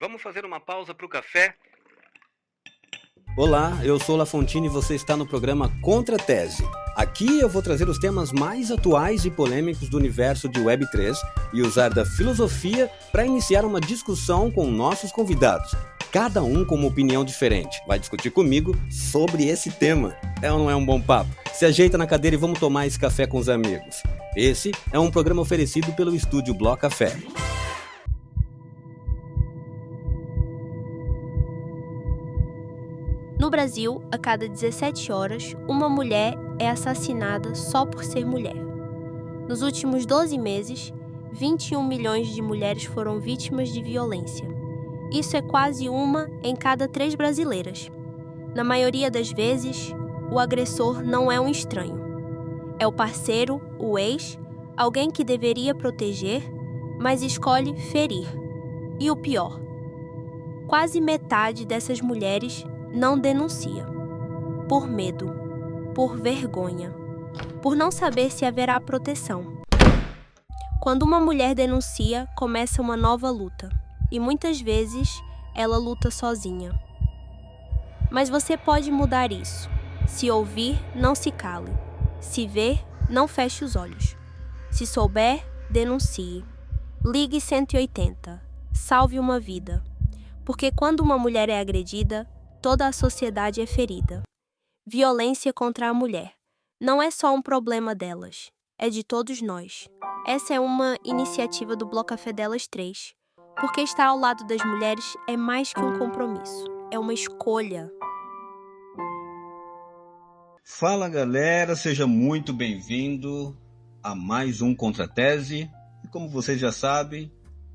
Vamos fazer uma pausa para o café? Olá, eu sou Lafontine e você está no programa Contra Tese. Aqui eu vou trazer os temas mais atuais e polêmicos do universo de Web3 e usar da filosofia para iniciar uma discussão com nossos convidados. Cada um com uma opinião diferente. Vai discutir comigo sobre esse tema. É ou não é um bom papo? Se ajeita na cadeira e vamos tomar esse café com os amigos. Esse é um programa oferecido pelo estúdio Bloco Café. No Brasil, a cada 17 horas, uma mulher é assassinada só por ser mulher. Nos últimos 12 meses, 21 milhões de mulheres foram vítimas de violência. Isso é quase uma em cada 3 brasileiras. Na maioria das vezes, o agressor não é um estranho. É o parceiro, o ex, alguém que deveria proteger, mas escolhe ferir. E o pior, quase metade dessas mulheres não denuncia. Por medo, por vergonha, por não saber se haverá proteção. Quando uma mulher denuncia, começa uma nova luta. E muitas vezes, ela luta sozinha. Mas você pode mudar isso. Se ouvir, não se cale. Se ver, não feche os olhos. Se souber, denuncie. Ligue 180. Salve uma vida. Porque quando uma mulher é agredida, toda a sociedade é ferida. Violência contra a mulher não é só um problema delas, é de todos nós. Essa é uma iniciativa do Bloco Café Delas 3. Porque estar ao lado das mulheres é mais que um compromisso, é uma escolha. Fala galera, seja muito bem-vindo a mais um Contra Tese. E como vocês já sabem,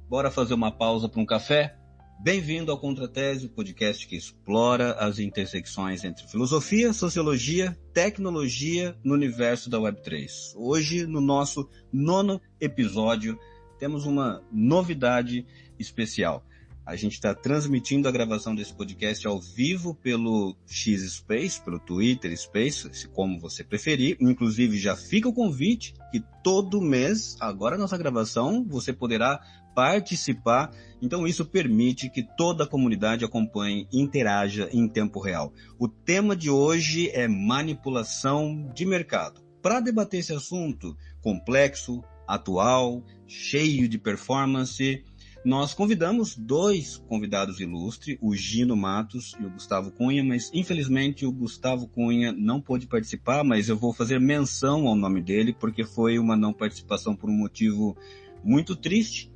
bora fazer uma pausa para um café? Bem-vindo ao Contra Tese, o podcast que explora as intersecções entre filosofia, sociologia, tecnologia no universo da Web3. Hoje, no nosso 9º episódio, temos uma novidade especial. A gente está transmitindo a gravação desse podcast ao vivo pelo X-Space, pelo Twitter Space, como você preferir. Inclusive, já fica o convite que todo mês, agora a nossa gravação, você poderá participar. Então isso permite que toda a comunidade acompanhe e interaja em tempo real. O tema de hoje é manipulação de mercado. Para debater esse assunto complexo, atual, cheio de performance, nós convidamos 2 convidados ilustres, o Gino Matos e o Gustavo Cunha, mas infelizmente o Gustavo Cunha não pôde participar, mas eu vou fazer menção ao nome dele, porque foi uma não participação por um motivo muito triste,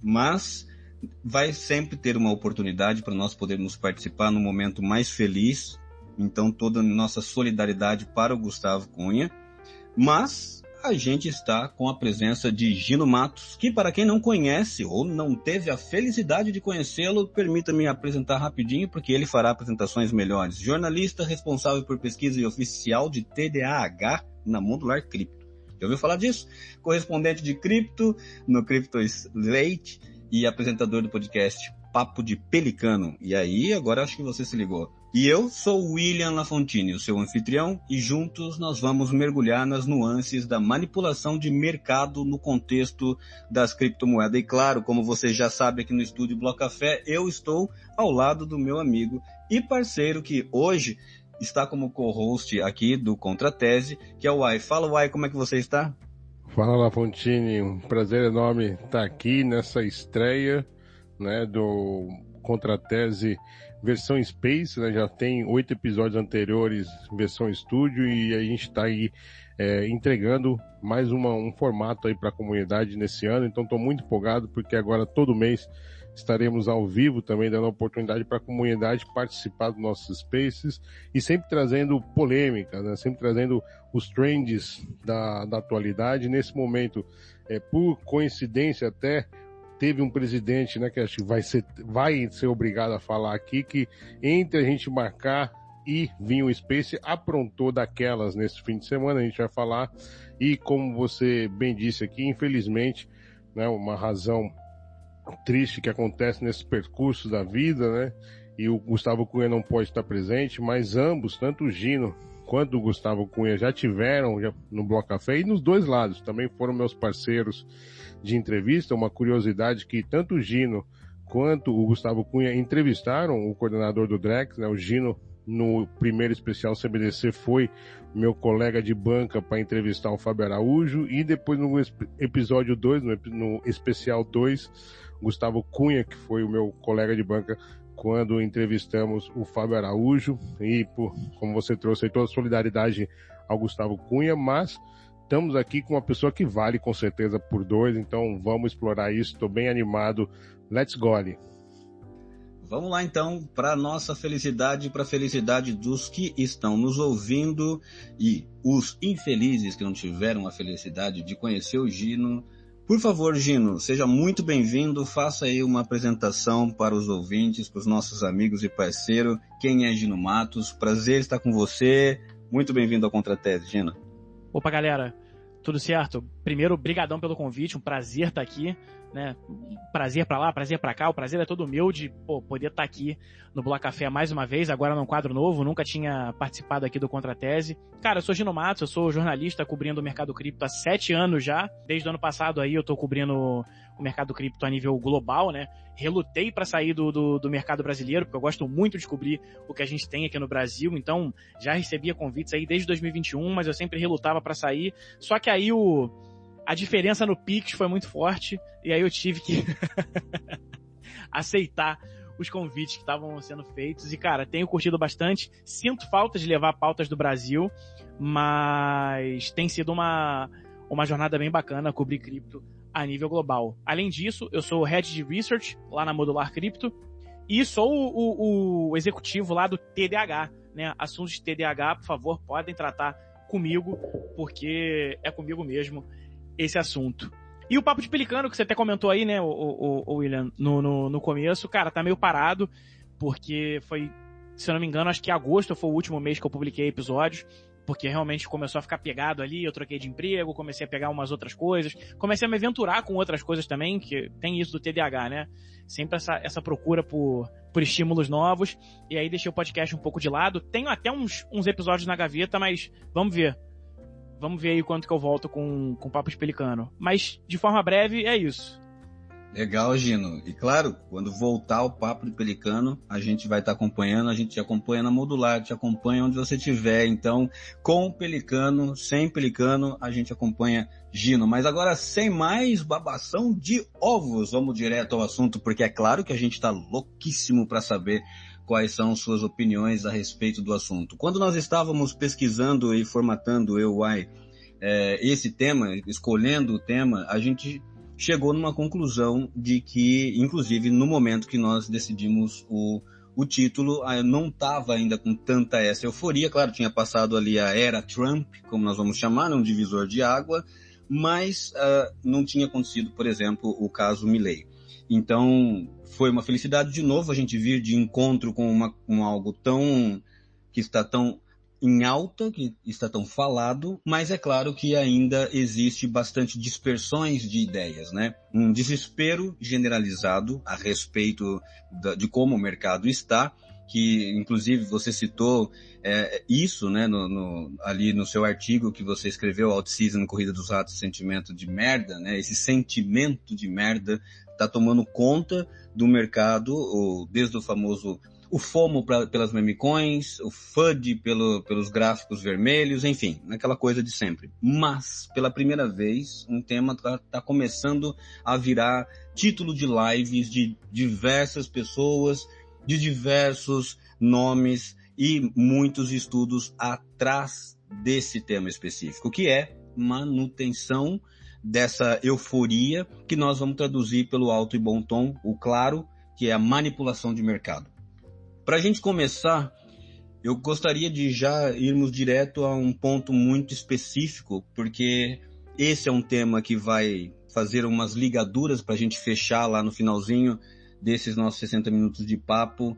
mas vai sempre ter uma oportunidade para nós podermos participar no momento mais feliz, então toda a nossa solidariedade para o Gustavo Cunha, mas a gente está com a presença de Gino Matos, que para quem não conhece ou não teve a felicidade de conhecê-lo, permita-me apresentar rapidinho, porque ele fará apresentações melhores. Jornalista responsável por pesquisa e oficial de TDAH na Modular Cripto. Já ouviu falar disso? Correspondente de cripto no Crypto Slate e apresentador do podcast Papo de Pelicano. E aí, agora acho que você se ligou. E eu sou o William Lafontine, o seu anfitrião, e juntos nós vamos mergulhar nas nuances da manipulação de mercado no contexto das criptomoedas. E claro, como você já sabe aqui no estúdio Bloco Café, eu estou ao lado do meu amigo e parceiro que hoje está como co-host aqui do Contra Tese, que é o Uai. Fala, Uai, como é que você está? Fala, Lafontine, um prazer enorme estar aqui nessa estreia, né, do Contra Tese versão Space, né, já tem 8 episódios anteriores versão estúdio e a gente está aí entregando mais um formato aí para a comunidade nesse ano, então estou muito empolgado porque agora todo mês estaremos ao vivo também, dando a oportunidade para a comunidade participar dos nossos spaces e sempre trazendo polêmica, né? Sempre trazendo os trends da atualidade. Nesse momento, por coincidência até, teve um presidente, né, que acho que vai ser obrigado a falar aqui, que entre a gente marcar e vir o Space, aprontou daquelas nesse fim de semana, a gente vai falar. E como você bem disse aqui, infelizmente, né, uma razão triste que acontece nesse percurso da vida, né? E o Gustavo Cunha não pode estar presente, mas ambos, tanto o Gino quanto o Gustavo Cunha, já tiveram no Bloco Café e nos dois lados, também foram meus parceiros de entrevista. Uma curiosidade que tanto o Gino quanto o Gustavo Cunha entrevistaram o coordenador do Drex, né, o Gino. No primeiro especial CBDC foi meu colega de banca para entrevistar o Fábio Araújo, e depois no episódio 2, no especial 2, Gustavo Cunha, que foi o meu colega de banca quando entrevistamos o Fábio Araújo, e como você trouxe aí, toda a solidariedade ao Gustavo Cunha, mas estamos aqui com uma pessoa que vale com certeza por 2, então vamos explorar isso, estou bem animado, let's go ali. Vamos lá então, para a nossa felicidade e para a felicidade dos que estão nos ouvindo e os infelizes que não tiveram a felicidade de conhecer o Gino. Por favor, Gino, seja muito bem-vindo, faça aí uma apresentação para os ouvintes, para os nossos amigos e parceiros. Quem é Gino Matos? Prazer estar com você. Muito bem-vindo ao Contratese, Gino. Opa, galera, tudo certo? Primeiro, brigadão pelo convite, um prazer estar aqui, né? Prazer pra lá, prazer pra cá, o prazer é todo meu de poder estar aqui no Bula Café mais uma vez, agora num quadro novo, nunca tinha participado aqui do Contratese. Cara, eu sou Gino Matos, eu sou jornalista cobrindo o mercado cripto há 7 anos já, desde o ano passado aí eu tô cobrindo o mercado cripto a nível global, né? Relutei para sair do mercado brasileiro, porque eu gosto muito de cobrir o que a gente tem aqui no Brasil, então já recebia convites aí desde 2021, mas eu sempre relutava para sair, só que aí a diferença no Pix foi muito forte, e aí eu tive que aceitar os convites que estavam sendo feitos. E, cara, tenho curtido bastante. Sinto falta de levar pautas do Brasil, mas tem sido uma jornada bem bacana cobrir cripto a nível global. Além disso, eu sou Head de Research lá na Modular Cripto e sou o executivo lá do TDH, né? Assuntos de TDH, por favor, podem tratar comigo, porque é comigo mesmo esse assunto. E o Papo de Pelicano, que você até comentou aí, né, o William, no começo, cara, tá meio parado, porque foi, se eu não me engano, acho que agosto foi o último mês que eu publiquei episódios, porque realmente começou a ficar pegado ali, eu troquei de emprego, comecei a pegar umas outras coisas, comecei a me aventurar com outras coisas também, que tem isso do TDAH, né? Sempre essa procura por estímulos novos, e aí deixei o podcast um pouco de lado. Tenho até uns episódios na gaveta, mas vamos ver. Vamos ver aí quanto que eu volto com Papo de Pelicano. Mas, de forma breve, é isso. Legal, Gino. E claro, quando voltar o Papo de Pelicano, a gente vai estar acompanhando, a gente te acompanha na Modular, te acompanha onde você estiver. Então, com Pelicano, sem Pelicano, a gente acompanha Gino. Mas agora, sem mais babação de ovos, vamos direto ao assunto, porque é claro que a gente está louquíssimo para saber quais são suas opiniões a respeito do assunto. Quando nós estávamos pesquisando e formatando esse tema, escolhendo o tema, a gente chegou numa conclusão de que, inclusive, no momento que nós decidimos o título, não estava ainda com tanta essa euforia. Claro, tinha passado ali a era Trump, como nós vamos chamar, um divisor de água, mas não tinha acontecido, por exemplo, o caso Milei. Então, foi uma felicidade de novo a gente vir de encontro com algo que está tão em alta, que está tão falado, mas é claro que ainda existe bastante dispersões de ideias, né? Um desespero generalizado a respeito de como o mercado está, que inclusive você citou isso, né, ali no seu artigo que você escreveu, Out-Season, Corrida dos Ratos, sentimento de merda, né? Esse sentimento de merda está tomando conta do mercado, desde o famoso o FOMO pelas meme coins, o FUD pelos gráficos vermelhos, enfim, aquela coisa de sempre. Mas, pela primeira vez, um tema está começando a virar título de lives de diversas pessoas, de diversos nomes e muitos estudos atrás desse tema específico, que é manutenção dessa euforia que nós vamos traduzir pelo alto e bom tom, o claro, que é a manipulação de mercado. Para a gente começar, eu gostaria de já irmos direto a um ponto muito específico, porque esse é um tema que vai fazer umas ligaduras para a gente fechar lá no finalzinho desses nossos 60 minutos de papo,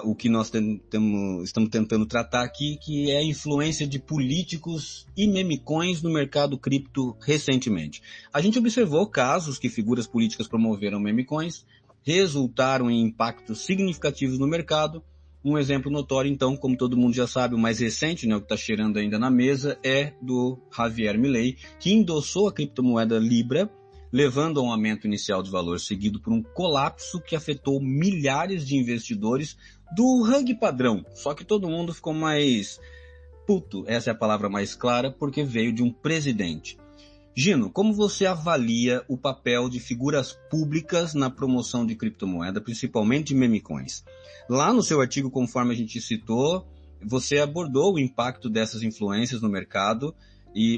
o que nós estamos tentando tratar aqui, que é a influência de políticos e memecoins no mercado cripto recentemente. A gente observou casos que figuras políticas promoveram memecoins, resultaram em impactos significativos no mercado. Um exemplo notório, então, como todo mundo já sabe, o mais recente, né, o que está cheirando ainda na mesa, é do Javier Milei, que endossou a criptomoeda Libra levando a um aumento inicial de valor seguido por um colapso que afetou milhares de investidores do rug padrão. Só que todo mundo ficou mais puto, essa é a palavra mais clara, porque veio de um presidente. Gino, como você avalia o papel de figuras públicas na promoção de criptomoeda, principalmente de meme coins? Lá no seu artigo, conforme a gente citou, você abordou o impacto dessas influências no mercado,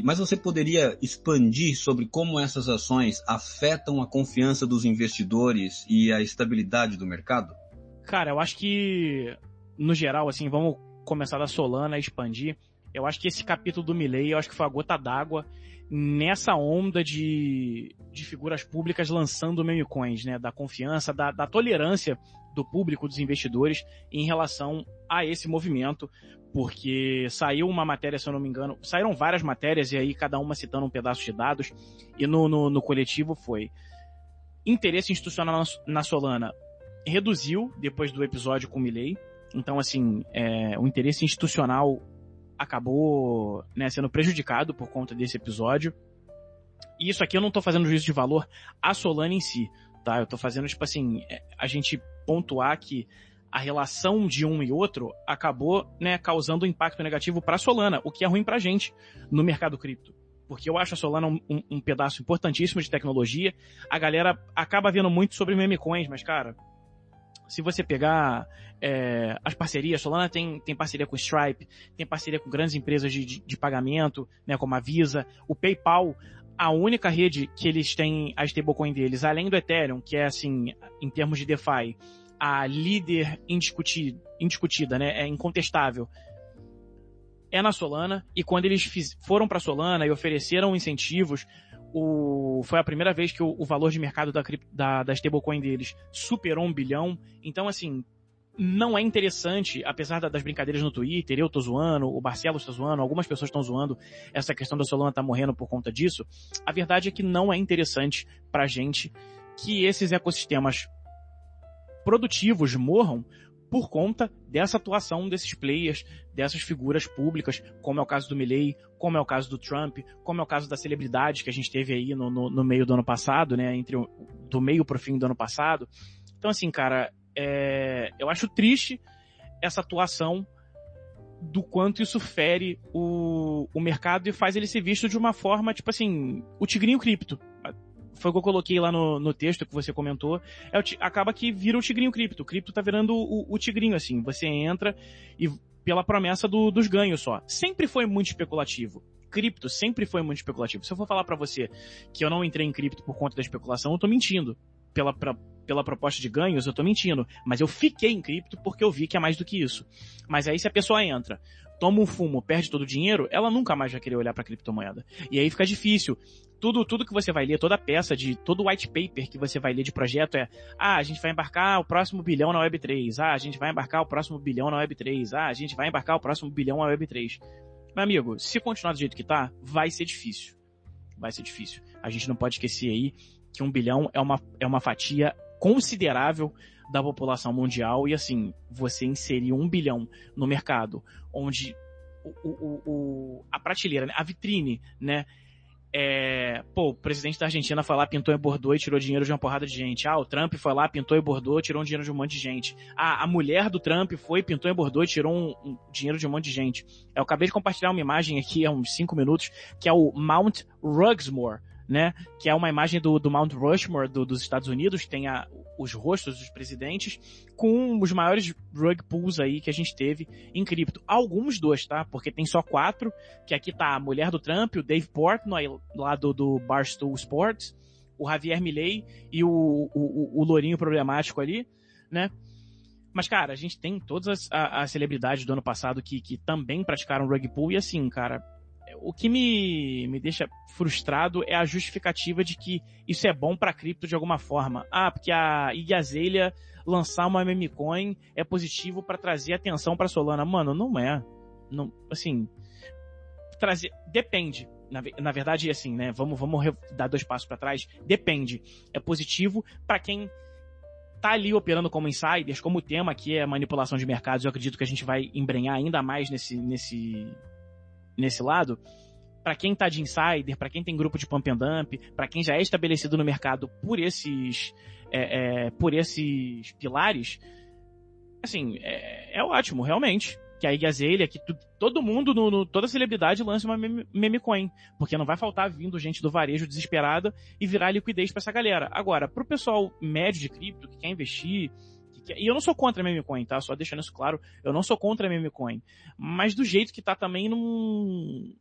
mas você poderia expandir sobre como essas ações afetam a confiança dos investidores e a estabilidade do mercado? Cara, eu acho que, no geral, assim, vamos começar da Solana, expandir. Eu acho que esse capítulo do Milei, eu acho que foi a gota d'água nessa onda de figuras públicas lançando meme coins, né? Da confiança, da tolerância do público, dos investidores, em relação a esse movimento, porque saiu uma matéria, se eu não me engano, saíram várias matérias, e aí cada uma citando um pedaço de dados, e no coletivo foi: interesse institucional na Solana reduziu depois do episódio com o Milei. Então, assim, o interesse institucional acabou, né, sendo prejudicado por conta desse episódio. E isso aqui eu não tô fazendo juízo de valor à Solana em si, tá? Eu tô fazendo, tipo assim, a gente pontuar que a relação de um e outro acabou, né, causando um impacto negativo para a Solana, o que é ruim pra gente no mercado cripto. Porque eu acho a Solana um pedaço importantíssimo de tecnologia. A galera acaba vendo muito sobre meme coins, mas, cara, se você pegar as parcerias, Solana tem parceria com Stripe, tem parceria com grandes empresas de pagamento, né, como a Visa, o PayPal. A única rede que eles têm a stablecoin deles, além do Ethereum, que é, assim, em termos de DeFi, a líder indiscutida, né, é incontestável, é na Solana. E quando eles foram para Solana e ofereceram incentivos, foi a primeira vez que o valor de mercado da stablecoin deles superou 1 bilhão. Então, assim, não é interessante, apesar das brincadeiras no Twitter, eu tô zoando, o Barcelos tá zoando, algumas pessoas estão zoando essa questão da Solana tá morrendo por conta disso. A verdade é que não é interessante pra gente que esses ecossistemas produtivos morram por conta dessa atuação desses players, dessas figuras públicas, como é o caso do Milei, como é o caso do Trump, como é o caso da celebridade que a gente teve aí no meio do ano passado, né, do meio pro fim do ano passado. Então, assim, cara, eu acho triste essa atuação, do quanto isso fere o mercado e faz ele ser visto de uma forma, tipo assim, o tigrinho cripto. Foi o que eu coloquei lá no texto que você comentou. Acaba que vira o tigrinho cripto. O cripto tá virando o tigrinho, assim. Você entra e pela promessa dos ganhos só. Sempre foi muito especulativo. Cripto sempre foi muito especulativo. Se eu for falar pra você que eu não entrei em cripto por conta da especulação, eu tô mentindo. Pela proposta de ganhos, eu tô mentindo. Mas eu fiquei em cripto porque eu vi que é mais do que isso. Mas aí se a pessoa entra, toma um fumo, perde todo o dinheiro, ela nunca mais vai querer olhar pra criptomoeda. E aí fica difícil. Tudo que você vai ler, toda peça, todo white paper que você vai ler de projeto a gente vai embarcar o próximo bilhão na Web3, a gente vai embarcar o próximo bilhão na Web3, a gente vai embarcar o próximo bilhão na Web3. Meu amigo, se continuar do jeito que tá, vai ser difícil. Vai ser difícil. A gente não pode esquecer aí que 1 bilhão é uma fatia considerável da população mundial, e assim, você inserir 1 bilhão no mercado, onde a prateleira, né, a vitrine, né, o presidente da Argentina foi lá, pintou e bordou e tirou dinheiro de uma porrada de gente. O Trump foi lá, pintou e bordou, tirou um dinheiro de um monte de gente. A mulher do Trump foi, pintou e bordou e tirou um dinheiro de um monte de gente. Eu acabei de compartilhar uma imagem aqui há uns 5 minutos, que é o Mount Rushmore, né? Que é uma imagem do Mount Rushmore dos Estados Unidos, tem os rostos dos presidentes, com os maiores rug pulls aí que a gente teve em cripto. Alguns 2, tá? Porque tem só 4, que aqui tá a mulher do Trump, o Dave Portnoy, lá do Barstool Sports, o Javier Milei e o lourinho problemático ali, né? Mas, cara, a gente tem todas as celebridades do ano passado que também praticaram rug pull, e assim, cara, o que me deixa frustrado é a justificativa de que isso é bom pra cripto de alguma forma. Porque a Iggy Azalea lançar uma meme coin é positivo pra trazer atenção pra Solana. Mano, não é. Não, assim, depende. Na verdade, assim, né, vamos dar 2 passos pra trás. Depende. É positivo pra quem tá ali operando como insiders, como o tema aqui é manipulação de mercados. Eu acredito que a gente vai embrenhar ainda mais nesse lado. para quem tá de insider, para quem tem grupo de pump and dump, para quem já é estabelecido no mercado por esses pilares, assim, é ótimo, realmente. Que a Igazelha, que todo mundo, toda celebridade lance uma meme coin. Porque não vai faltar vindo gente do varejo desesperada e virar liquidez pra essa galera. Agora, pro pessoal médio de cripto, que quer investir, e eu não sou contra a meme coin, tá? Só deixando isso claro, eu não sou contra a meme coin. Mas do jeito que tá também, não...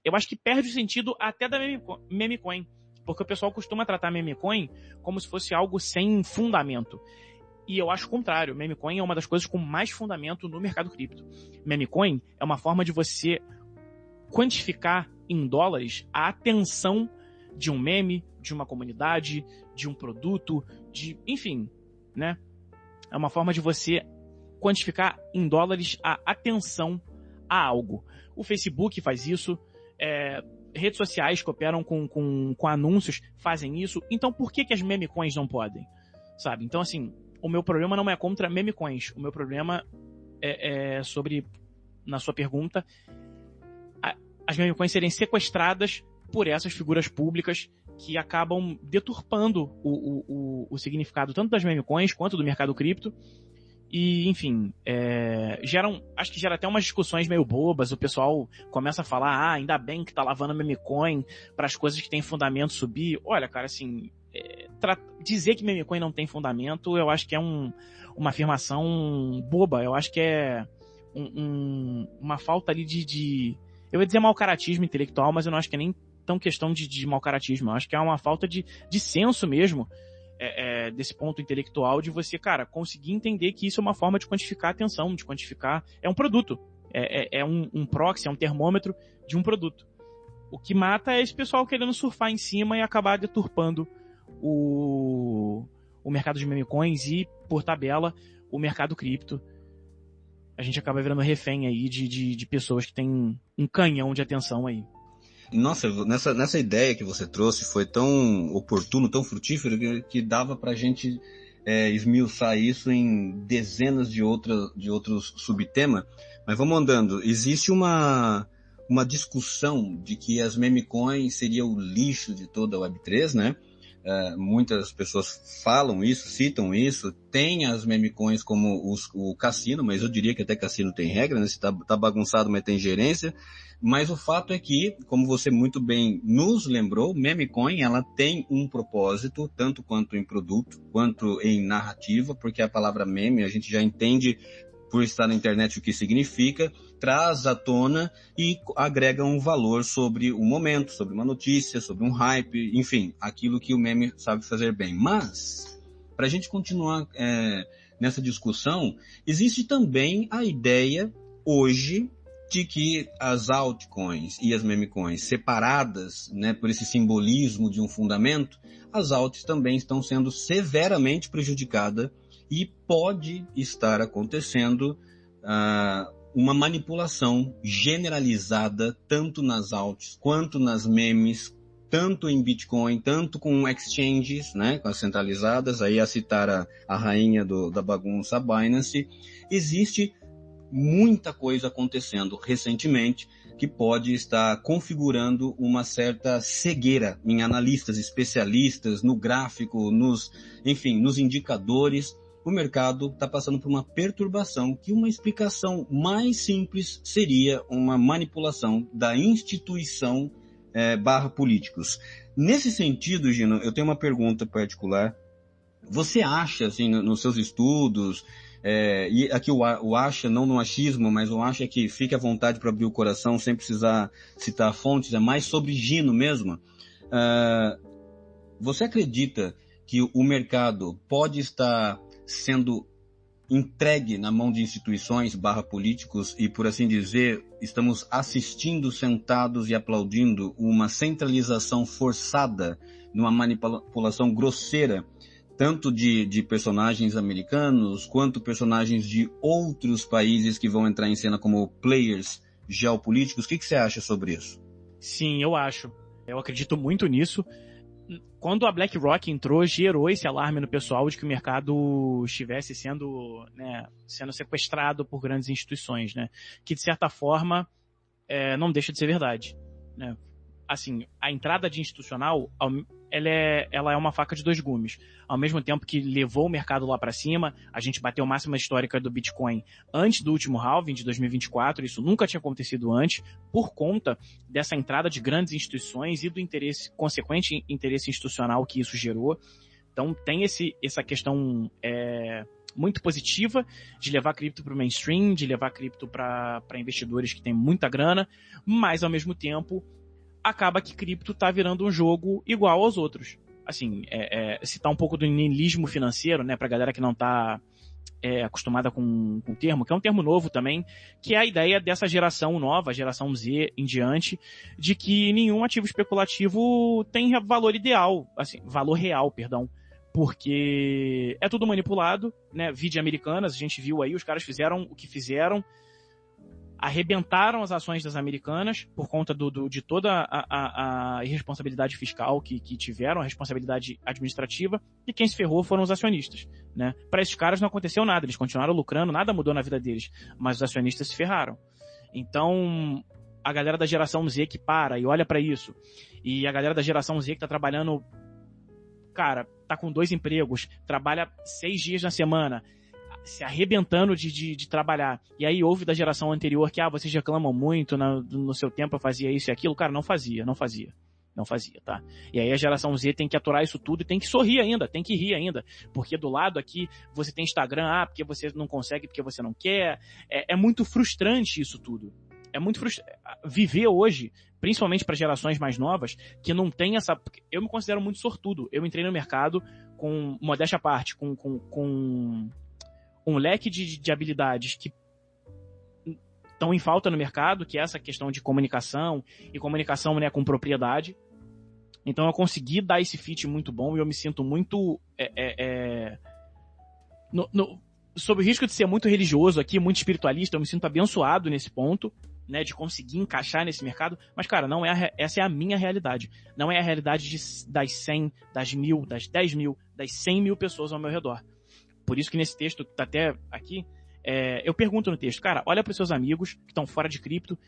Eu acho que perde o sentido até da meme coin. Porque o pessoal costuma tratar a meme coin como se fosse algo sem fundamento. E eu acho o contrário. Meme coin é uma das coisas com mais fundamento no mercado cripto. Meme coin é uma forma de você quantificar em dólares a atenção de um meme, de uma comunidade, de um produto, enfim, né? É uma forma de você quantificar em dólares a atenção a algo. O Facebook faz isso, redes sociais que operam com anúncios fazem isso. Então por que as meme coins não podem? Sabe? Então, assim, o meu problema não é contra meme coins. O meu problema é sobre, na sua pergunta, as meme coins serem sequestradas por essas figuras públicas que acabam deturpando o significado tanto das meme coins quanto do mercado cripto. E, enfim, acho que gera até umas discussões meio bobas. O pessoal começa a falar, ainda bem que tá lavando meme coin para as coisas que têm fundamento subir. Olha, cara, assim... dizer que meme coin não tem fundamento, eu acho que é uma afirmação boba. Eu acho que é uma falta ali eu ia dizer mau caratismo intelectual, mas eu não acho que é nem tão questão de mau caratismo. Eu acho que é uma falta de senso mesmo, desse ponto intelectual, de você, cara, conseguir entender que isso é uma forma de quantificar a atenção, de quantificar... É um produto. É um proxy, é um termômetro de um produto. O que mata é esse pessoal querendo surfar em cima e acabar deturpando o mercado de meme coins e, por tabela, o mercado cripto. A gente acaba virando refém aí de pessoas que têm um canhão de atenção aí. Nossa, nessa ideia que você trouxe foi tão oportuno, tão frutífero, que dava pra gente esmiuçar isso em dezenas de outros subtemas. Mas vamos andando. Existe uma discussão de que as meme coins seria o lixo de toda a Web3, né? Muitas pessoas falam isso, citam isso, tem as meme coins como o cassino, mas eu diria que até cassino tem regra, né? Se tá bagunçado, mas tem gerência. Mas o fato é que, como você muito bem nos lembrou, meme coin, ela tem um propósito, tanto quanto em produto, quanto em narrativa, porque a palavra meme a gente já entende por estar na internet o que significa, traz à tona e agrega um valor sobre o momento, sobre uma notícia, sobre um hype, enfim, aquilo que o meme sabe fazer bem. Mas, para a gente continuar nessa discussão, existe também a ideia, hoje, de que as altcoins e as meme coins separadas, né, por esse simbolismo de um fundamento, as alts também estão sendo severamente prejudicadas e pode estar acontecendo uma manipulação generalizada tanto nas alts quanto nas memes, tanto em Bitcoin, tanto com exchanges, né, com as centralizadas, aí a citar a rainha da bagunça, a Binance. Existe muita coisa acontecendo recentemente que pode estar configurando uma certa cegueira em analistas, especialistas, no gráfico, nos indicadores. O mercado está passando por uma perturbação que uma explicação mais simples seria uma manipulação da instituição / políticos. Nesse sentido, Gino, eu tenho uma pergunta particular. Você acha, assim, nos seus estudos, e aqui o acha, não no achismo, mas o acha que fique à vontade para abrir o coração sem precisar citar fontes, é mais sobre Gino mesmo. Você acredita que o mercado pode estar sendo entregue na mão de instituições / políticos e, por assim dizer, estamos assistindo sentados e aplaudindo uma centralização forçada, numa manipulação grosseira, tanto de personagens americanos quanto personagens de outros países que vão entrar em cena como players geopolíticos? O que você acha sobre isso? Sim, eu acho. Eu acredito muito nisso. Quando a BlackRock entrou, gerou esse alarme no pessoal de que o mercado estivesse sendo sequestrado por grandes instituições, né? Que, de certa forma, não deixa de ser verdade, né? assim, a entrada de institucional, ela é uma faca de dois gumes. Ao mesmo tempo que levou o mercado lá para cima, a gente bateu a máxima histórica do Bitcoin antes do último halving de 2024, isso nunca tinha acontecido antes, por conta dessa entrada de grandes instituições e do consequente interesse institucional que isso gerou. Então tem essa questão muito positiva de levar cripto para o mainstream, de levar cripto para investidores que têm muita grana, mas ao mesmo tempo acaba que cripto está virando um jogo igual aos outros. Assim, citar um pouco do niilismo financeiro, né, para a galera que não está acostumada com o termo, que é um termo novo também, que é a ideia dessa geração nova, a geração Z em diante, de que nenhum ativo especulativo tem valor ideal, assim, valor real, perdão, porque é tudo manipulado, né? Vide Americanas, a gente viu aí, os caras fizeram o que fizeram, arrebentaram as ações das Americanas por conta de toda a irresponsabilidade fiscal que tiveram, a responsabilidade administrativa, e quem se ferrou foram os acionistas, né? Para esses caras não aconteceu nada, eles continuaram lucrando, nada mudou na vida deles, mas os acionistas se ferraram. Então, a galera da geração Z que para e olha para isso, e a galera da geração Z que tá trabalhando, cara, tá com 2 empregos, trabalha 6 dias na semana, se arrebentando de trabalhar. E aí ouve da geração anterior que, vocês reclamam muito, no seu tempo eu fazia isso e aquilo. Cara, não fazia, tá? E aí a geração Z tem que aturar isso tudo e tem que sorrir ainda, tem que rir ainda. Porque do lado aqui você tem Instagram, porque você não consegue, porque você não quer. É muito frustrante isso tudo. É muito frustrante. Viver hoje, principalmente para gerações mais novas, que não tem essa... Eu me considero muito sortudo. Eu entrei no mercado com, modéstia à parte, com um leque de habilidades que estão em falta no mercado, que é essa questão de comunicação, e comunicação, né, com propriedade. Então eu consegui dar esse fit muito bom e eu me sinto muito... sob o risco de ser muito religioso aqui, muito espiritualista, eu me sinto abençoado nesse ponto, né, de conseguir encaixar nesse mercado, mas, cara, essa é a minha realidade. Não é a realidade das 100, das 1000, das 10 mil, das 100 mil pessoas ao meu redor. Por isso que nesse texto, que tá até aqui, eu pergunto no texto, cara, olha para os seus amigos que estão fora de cripto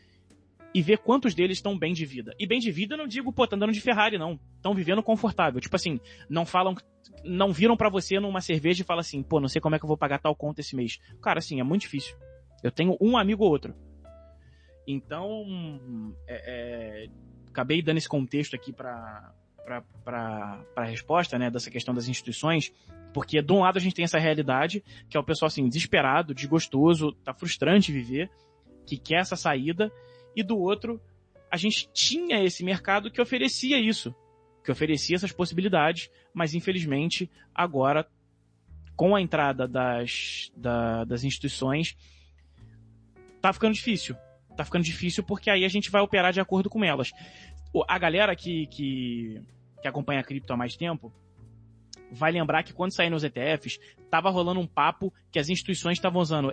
e vê quantos deles estão bem de vida. E bem de vida eu não digo, tá andando de Ferrari, não. Estão vivendo confortável. Tipo assim, não viram para você numa cerveja e falam assim, não sei como é que eu vou pagar tal conta esse mês. Cara, assim, é muito difícil. Eu tenho um amigo ou outro. Então, acabei dando esse contexto aqui para a resposta, né, dessa questão das instituições, porque de um lado a gente tem essa realidade, que é o pessoal assim, desesperado, desgostoso, tá frustrante viver, que quer essa saída, e do outro a gente tinha esse mercado que oferecia isso, que oferecia essas possibilidades, mas infelizmente agora, com a entrada das instituições, tá ficando difícil. Tá ficando difícil porque aí a gente vai operar de acordo com elas. A galera que acompanha a cripto há mais tempo vai lembrar que quando saíram os ETFs, tava rolando um papo que as instituições estavam usando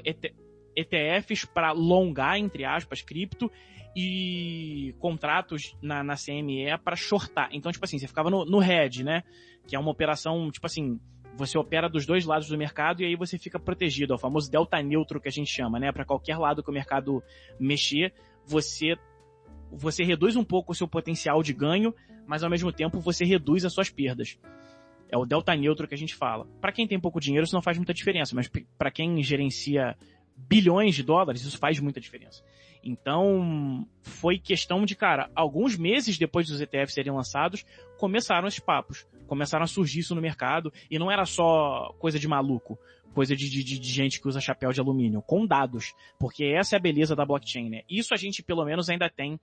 ETFs para longar, entre aspas, cripto, e contratos na CME para shortar. Então, tipo assim, você ficava no hedge, né? Que é uma operação, tipo assim, você opera dos dois lados do mercado e aí você fica protegido. É o famoso delta neutro que a gente chama, né? Para qualquer lado que o mercado mexer, você reduz um pouco o seu potencial de ganho, mas ao mesmo tempo você reduz as suas perdas. É o delta neutro que a gente fala. Para quem tem pouco dinheiro, isso não faz muita diferença, mas para quem gerencia bilhões de dólares, isso faz muita diferença. Então, foi questão de, cara, alguns meses depois dos ETFs serem lançados, começaram esses papos, começaram a surgir isso no mercado, e não era só coisa de maluco, coisa de gente que usa chapéu de alumínio, com dados, porque essa é a beleza da blockchain, né? Isso a gente, pelo menos, ainda tem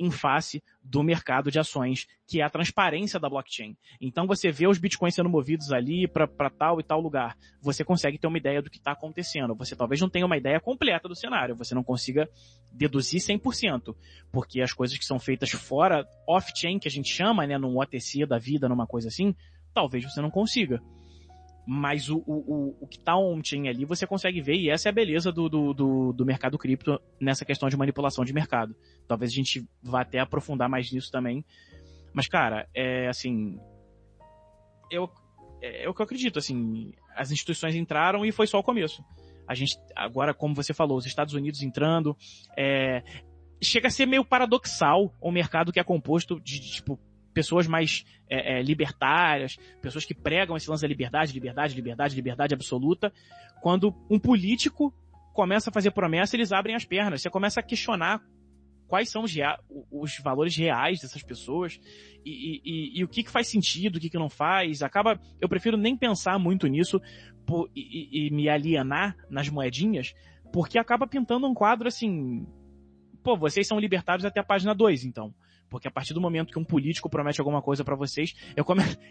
em face do mercado de ações, que é a transparência da blockchain. Então você vê os bitcoins sendo movidos ali para tal e tal lugar. Você consegue ter uma ideia do que está acontecendo. Você talvez não tenha uma ideia completa do cenário. Você não consiga deduzir 100%. Porque as coisas que são feitas fora, off-chain, que a gente chama, né, num OTC da vida, numa coisa assim, talvez você não consiga. Mas o que está on-chain ali, você consegue ver, e essa é a beleza do mercado cripto nessa questão de manipulação de mercado. Talvez a gente vá até aprofundar mais nisso também. Mas, cara, assim, é o que eu acredito, assim, as instituições entraram e foi só o começo. A gente, agora, como você falou, os Estados Unidos entrando, chega a ser meio paradoxal um mercado que é composto de tipo, pessoas mais libertárias, pessoas que pregam esse lance da liberdade absoluta, quando um político começa a fazer promessa, eles abrem as pernas. Você começa a questionar quais são os valores reais dessas pessoas e o que faz sentido, o que não faz. Eu prefiro nem pensar muito nisso e me alienar nas moedinhas, porque acaba pintando um quadro assim, pô, vocês são libertários até a página 2, então. Porque a partir do momento que um político promete alguma coisa pra vocês,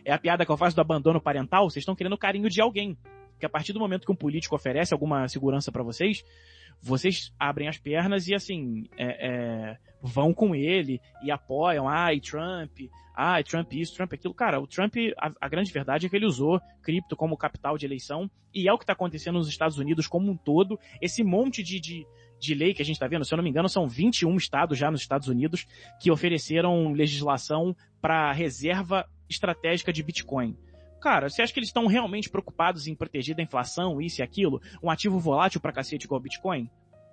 é a piada que eu faço do abandono parental, vocês estão querendo o carinho de alguém. Porque a partir do momento que um político oferece alguma segurança pra vocês vocês abrem as pernas e, assim, vão com ele e apoiam, Trump isso, Trump aquilo. Cara, o Trump, a grande verdade é que ele usou cripto como capital de eleição, e é o que está acontecendo nos Estados Unidos como um todo. Esse monte de lei que a gente está vendo, se eu não me engano, são 21 estados já nos Estados Unidos que ofereceram legislação para reserva estratégica de Bitcoin. Cara, você acha que eles estão realmente preocupados em proteger da inflação, isso e aquilo? Um ativo volátil pra cacete igual o Bitcoin?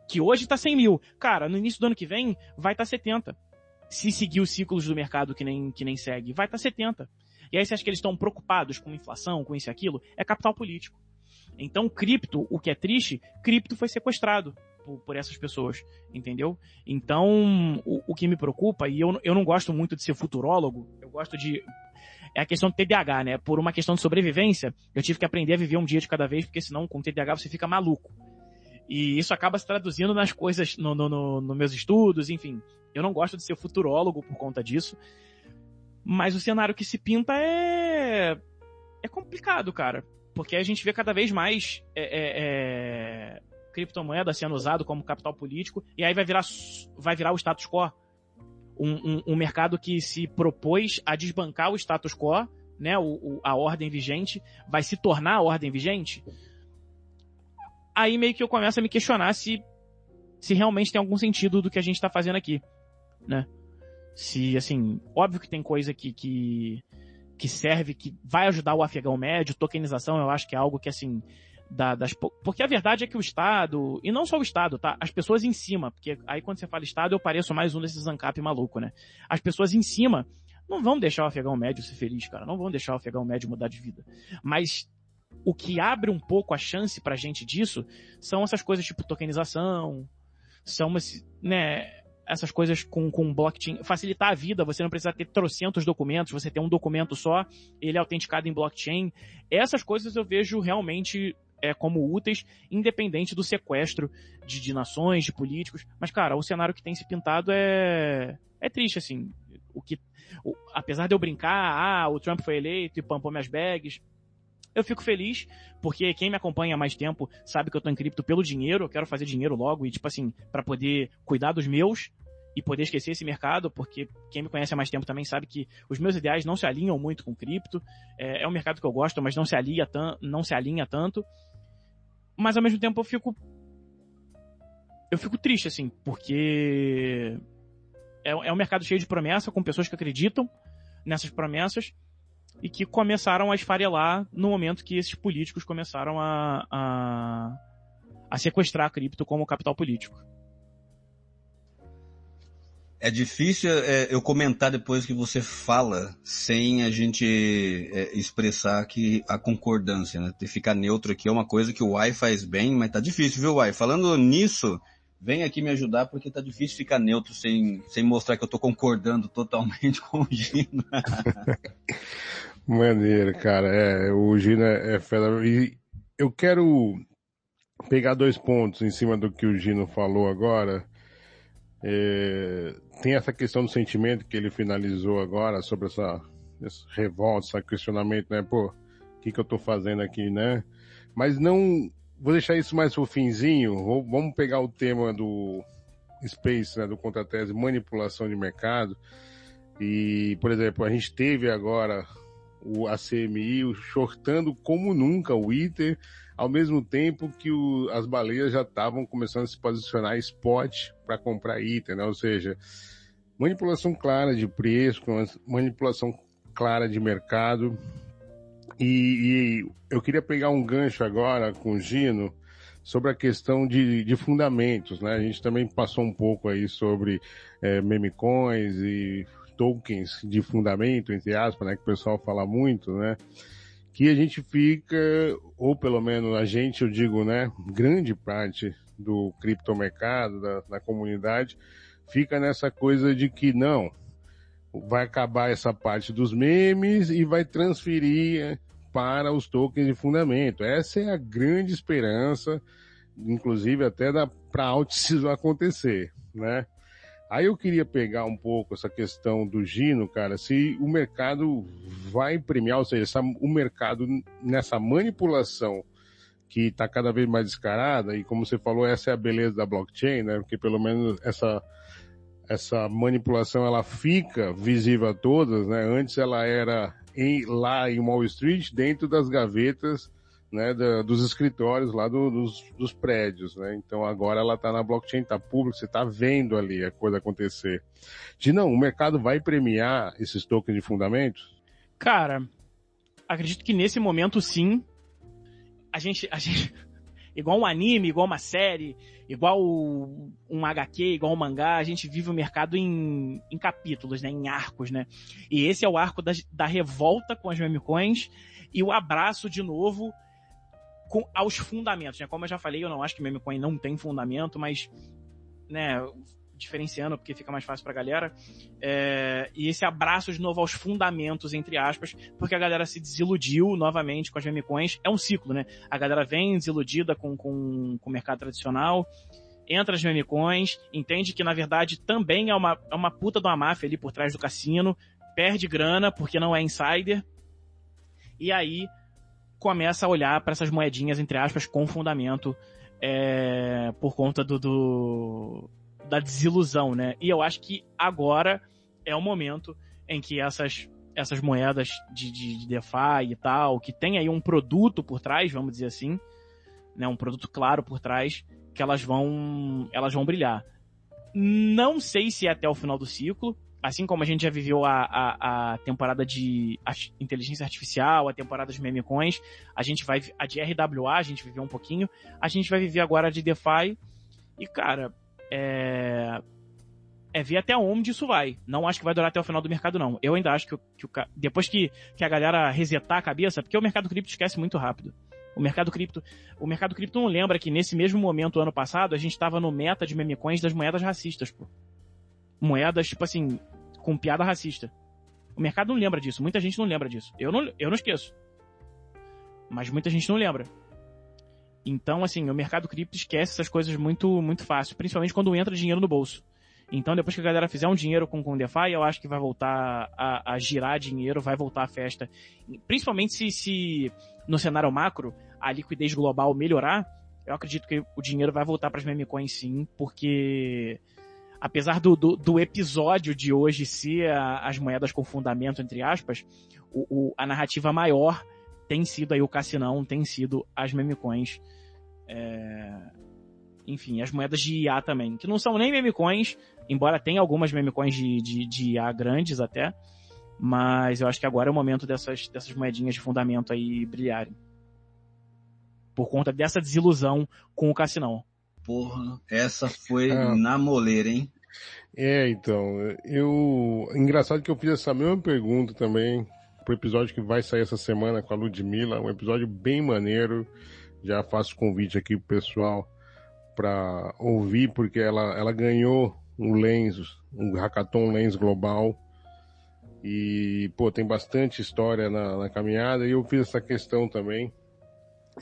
Que hoje tá 100 mil. Cara, no início do ano que vem vai estar 70. Se seguir os ciclos do mercado que nem segue, vai estar 70. E aí você acha que eles estão preocupados com inflação, com isso e aquilo? É capital político. Então, cripto, o que é triste, cripto foi sequestrado por essas pessoas, entendeu? Então, o que me preocupa, e eu não gosto muito de ser futurólogo, eu gosto de... É a questão do TDAH, né? Por uma questão de sobrevivência, eu tive que aprender a viver um dia de cada vez, porque senão com TDAH você fica maluco. E isso acaba se traduzindo nas coisas, nos meus estudos, enfim. Eu não gosto de ser futurólogo por conta disso. Mas o cenário que se pinta é complicado, cara. Porque a gente vê cada vez mais criptomoeda sendo usado como capital político, e aí vai virar o status quo. Um mercado que se propôs a desbancar o status quo, né, a ordem vigente, vai se tornar a ordem vigente. Aí meio que eu começo a me questionar se realmente tem algum sentido do que a gente está fazendo aqui, né? Se, assim, óbvio que tem coisa que serve, que vai ajudar o afegão médio, tokenização, eu acho que é algo que, assim, porque a verdade é que o Estado, e não só o Estado, tá? As pessoas em cima, porque aí quando você fala Estado eu pareço mais um desses ANCAP maluco, né? As pessoas em cima não vão deixar o afegão médio ser feliz, cara, não vão deixar o afegão médio mudar de vida. Mas o que abre um pouco a chance pra gente disso são essas coisas tipo tokenização, são essas coisas com blockchain, facilitar a vida, você não precisa ter trocentos documentos, você tem um documento só, ele é autenticado em blockchain. Essas coisas eu vejo realmente como úteis, independente do sequestro de nações, de políticos. Mas, cara, o cenário que tem se pintado é triste, assim. Apesar de eu brincar, o Trump foi eleito e pampou minhas bags, eu fico feliz, porque quem me acompanha há mais tempo sabe que eu tô em cripto pelo dinheiro, eu quero fazer dinheiro logo, e tipo assim, pra poder cuidar dos meus e poder esquecer esse mercado, porque quem me conhece há mais tempo também sabe que os meus ideais não se alinham muito com cripto, é um mercado que eu gosto, mas não se alinha tanto. Mas ao mesmo tempo eu fico triste, assim, porque é um mercado cheio de promessa, com pessoas que acreditam nessas promessas e que começaram a esfarelar no momento que esses políticos começaram a sequestrar a cripto como capital político. É difícil eu comentar depois que você fala sem a gente expressar aqui a concordância, né? Ter ficar neutro aqui é uma coisa que o Uai faz bem, mas tá difícil, viu, Uai? Falando nisso, vem aqui me ajudar porque tá difícil ficar neutro sem mostrar que eu tô concordando totalmente com o Gino. Maneiro, cara. O Gino é fera. E eu quero pegar 2 pontos em cima do que o Gino falou agora. Tem essa questão do sentimento que ele finalizou agora sobre essa revolta, esse questionamento, né? Pô, o que eu tô fazendo aqui, né? Mas não... Vou deixar isso mais pro finzinho. Vamos pegar o tema do Space, né? Do contratese, manipulação de mercado. E, por exemplo, a gente teve agora a CMI shortando como nunca o Ether, ao mesmo tempo que as baleias já estavam começando a se posicionar spot para comprar Ether, né? Ou seja, manipulação clara de preço, manipulação clara de mercado. E eu queria pegar um gancho agora com o Gino sobre a questão de fundamentos, né? A gente também passou um pouco aí sobre meme coins e tokens de fundamento, entre aspas, né? Que o pessoal fala muito, né? Que a gente fica, ou pelo menos a gente, eu digo, né? Grande parte do criptomercado, da comunidade, fica nessa coisa de que não, vai acabar essa parte dos memes e vai transferir para os tokens de fundamento. Essa é a grande esperança, inclusive até para Altice acontecer, né? Aí eu queria pegar um pouco essa questão do Gino, cara, se o mercado vai premiar, ou seja, o mercado nessa manipulação que está cada vez mais descarada, e como você falou, essa é a beleza da blockchain, né? Porque pelo menos essa manipulação ela fica visível a todas, né? Antes ela era lá em Wall Street, dentro das gavetas, né, dos escritórios lá dos prédios, né? Então agora ela está na blockchain, está público, você está vendo ali a coisa acontecer. Não, o mercado vai premiar esses tokens de fundamentos? Cara, acredito que nesse momento sim, a gente igual um anime, igual uma série, igual um HQ, igual um mangá, a gente vive o mercado em capítulos, né, em arcos, né? E esse é o arco da revolta com as meme coins e o abraço de novo aos fundamentos, né? Como eu já falei, eu não acho que meme coin não tem fundamento, mas, né, diferenciando porque fica mais fácil pra galera, e esse abraço de novo aos fundamentos, entre aspas, porque a galera se desiludiu novamente com as meme coins. É um ciclo, né? A galera vem desiludida com o mercado tradicional, entra as meme coins, entende que na verdade também é uma puta de uma máfia ali por trás do cassino, perde grana porque não é insider, e aí começa a olhar para essas moedinhas, entre aspas, com fundamento, por conta da desilusão, né? E eu acho que agora é o momento em que essas moedas de DeFi e tal, que tem aí um produto por trás, vamos dizer assim, né? Um produto claro por trás, que elas vão brilhar. Não sei se é até o final do ciclo, assim como a gente já viveu a temporada de inteligência artificial, a temporada de meme coins, a de RWA, a gente viveu um pouquinho, a gente vai viver agora a de DeFi, e cara, ver até onde isso vai. Não acho que vai durar até o final do mercado, não. Eu ainda acho que depois que a galera resetar a cabeça, porque o mercado cripto esquece muito rápido. O mercado cripto não lembra que nesse mesmo momento, ano passado, a gente estava no meta de meme coins das moedas racistas, pô. Moedas, tipo assim, com piada racista. O mercado não lembra disso. Muita gente não lembra disso. Eu não esqueço. Mas muita gente não lembra. Então, assim, o mercado cripto esquece essas coisas muito, muito fácil. Principalmente quando entra dinheiro no bolso. Então, depois que a galera fizer um dinheiro com DeFi, eu acho que vai voltar a girar dinheiro, vai voltar a festa. Principalmente se no cenário macro, a liquidez global melhorar, eu acredito que o dinheiro vai voltar para as meme coins sim, porque apesar do episódio de hoje ser as moedas com fundamento, entre aspas, a narrativa maior tem sido aí o cassinão, tem sido as meme coins. Enfim, as moedas de IA também, que não são nem meme coins, embora tenha algumas meme coins de IA grandes até, mas eu acho que agora é o momento dessas moedinhas de fundamento aí brilharem. Por conta dessa desilusão com o cassinão. Porra, essa foi na moleira, hein? Então, engraçado que eu fiz essa mesma pergunta também pro episódio que vai sair essa semana com a Ludmilla, um episódio bem maneiro. Já faço convite aqui pro pessoal para ouvir, porque ela ganhou um Hackathon Lens Global, e, pô, tem bastante história na caminhada, e eu fiz essa questão também,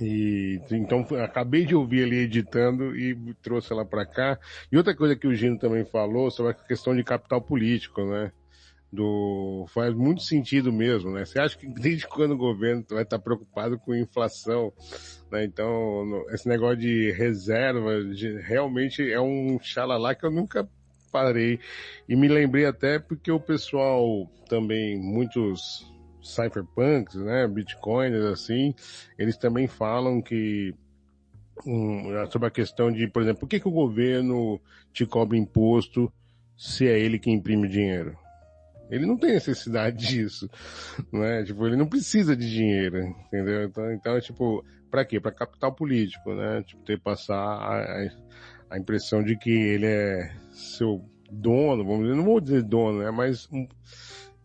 e então acabei de ouvir ali editando e trouxe ela para cá. E outra coisa que o Gino também falou sobre a questão de capital político, né? Faz muito sentido mesmo, né? Você acha que desde quando o governo vai estar preocupado com inflação, né? Então, esse negócio de reserva realmente é um xalalá que eu nunca parei. E me lembrei até porque o pessoal também, muitos cypherpunks, né? Bitcoiners, assim, eles também falam que sobre a questão de, por exemplo, por que o governo te cobra imposto se é ele que imprime dinheiro? Ele não tem necessidade disso, né? Tipo, ele não precisa de dinheiro, entendeu? Então tipo, pra quê? Pra capital político, né? Tipo, passar a impressão de que ele é seu dono, vamos dizer, não vou dizer dono, né? Mas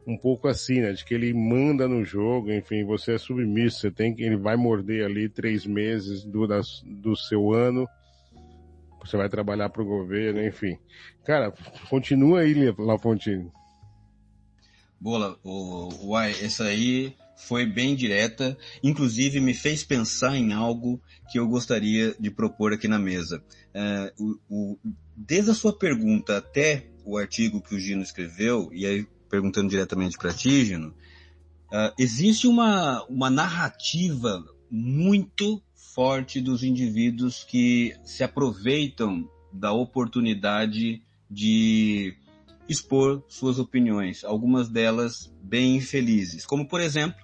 um pouco assim, né? De que ele manda no jogo, enfim, você é submisso, ele vai morder ali 3 meses do seu ano, você vai trabalhar pro governo, enfim. Cara, continua aí, Lafontine. Boa, Uai, essa aí foi bem direta, inclusive me fez pensar em algo que eu gostaria de propor aqui na mesa. Desde a sua pergunta até o artigo que o Gino escreveu, e aí perguntando diretamente para ti, Gino, existe uma narrativa muito forte dos indivíduos que se aproveitam da oportunidade de expor suas opiniões, algumas delas bem infelizes. Como, por exemplo,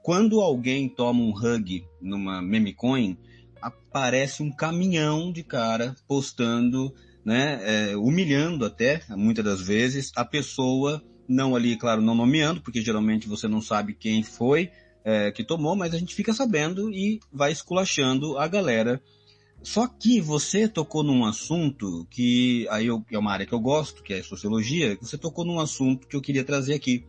quando alguém toma um hug numa memecoin, aparece um caminhão de cara postando, né, humilhando até, muitas das vezes, a pessoa, não ali, claro, não nomeando, porque geralmente você não sabe quem foi que tomou, mas a gente fica sabendo e vai esculachando a galera. Só que você tocou num assunto que, é uma área que eu gosto, que é sociologia, você tocou num assunto que eu queria trazer aqui,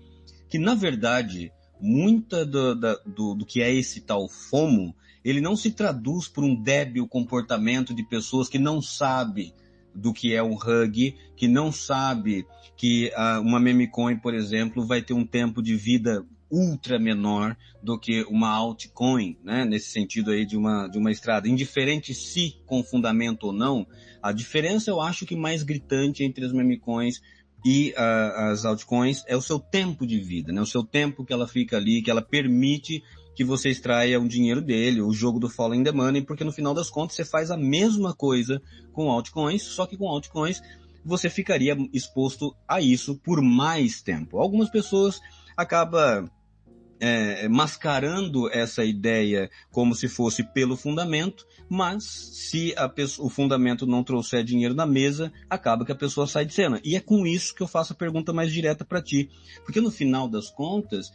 que na verdade, muita do que é esse tal FOMO, ele não se traduz por um débil comportamento de pessoas que não sabem do que é um hug, que não sabe que uma memecoin, por exemplo, vai ter um tempo de vida ultra menor do que uma altcoin, né? Nesse sentido aí de uma estrada. Indiferente se com fundamento ou não, a diferença eu acho que mais gritante entre as memecoins e as altcoins é o seu tempo de vida, né? O seu tempo que ela fica ali, que ela permite que você extraia um dinheiro dele, o jogo do Follow the Money, porque no final das contas você faz a mesma coisa com altcoins, só que com altcoins você ficaria exposto a isso por mais tempo. Algumas pessoas acabam mascarando essa ideia como se fosse pelo fundamento, mas se o fundamento não trouxer dinheiro na mesa, acaba que a pessoa sai de cena. E é com isso que eu faço a pergunta mais direta para ti. Porque no final das contas,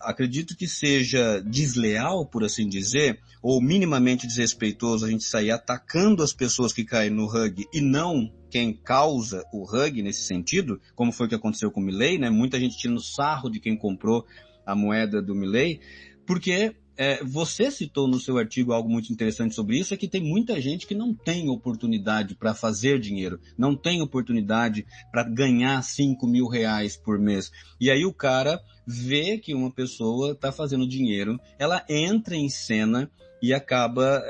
acredito que seja desleal, por assim dizer, ou minimamente desrespeitoso a gente sair atacando as pessoas que caem no hug e não quem causa o hug nesse sentido, como foi o que aconteceu com o Milei, né? Muita gente tirando sarro de quem comprou a moeda do Milei, porque você citou no seu artigo algo muito interessante sobre isso, é que tem muita gente que não tem oportunidade para fazer dinheiro, não tem oportunidade para ganhar 5 mil reais por mês. E aí o cara vê que uma pessoa está fazendo dinheiro, ela entra em cena e acaba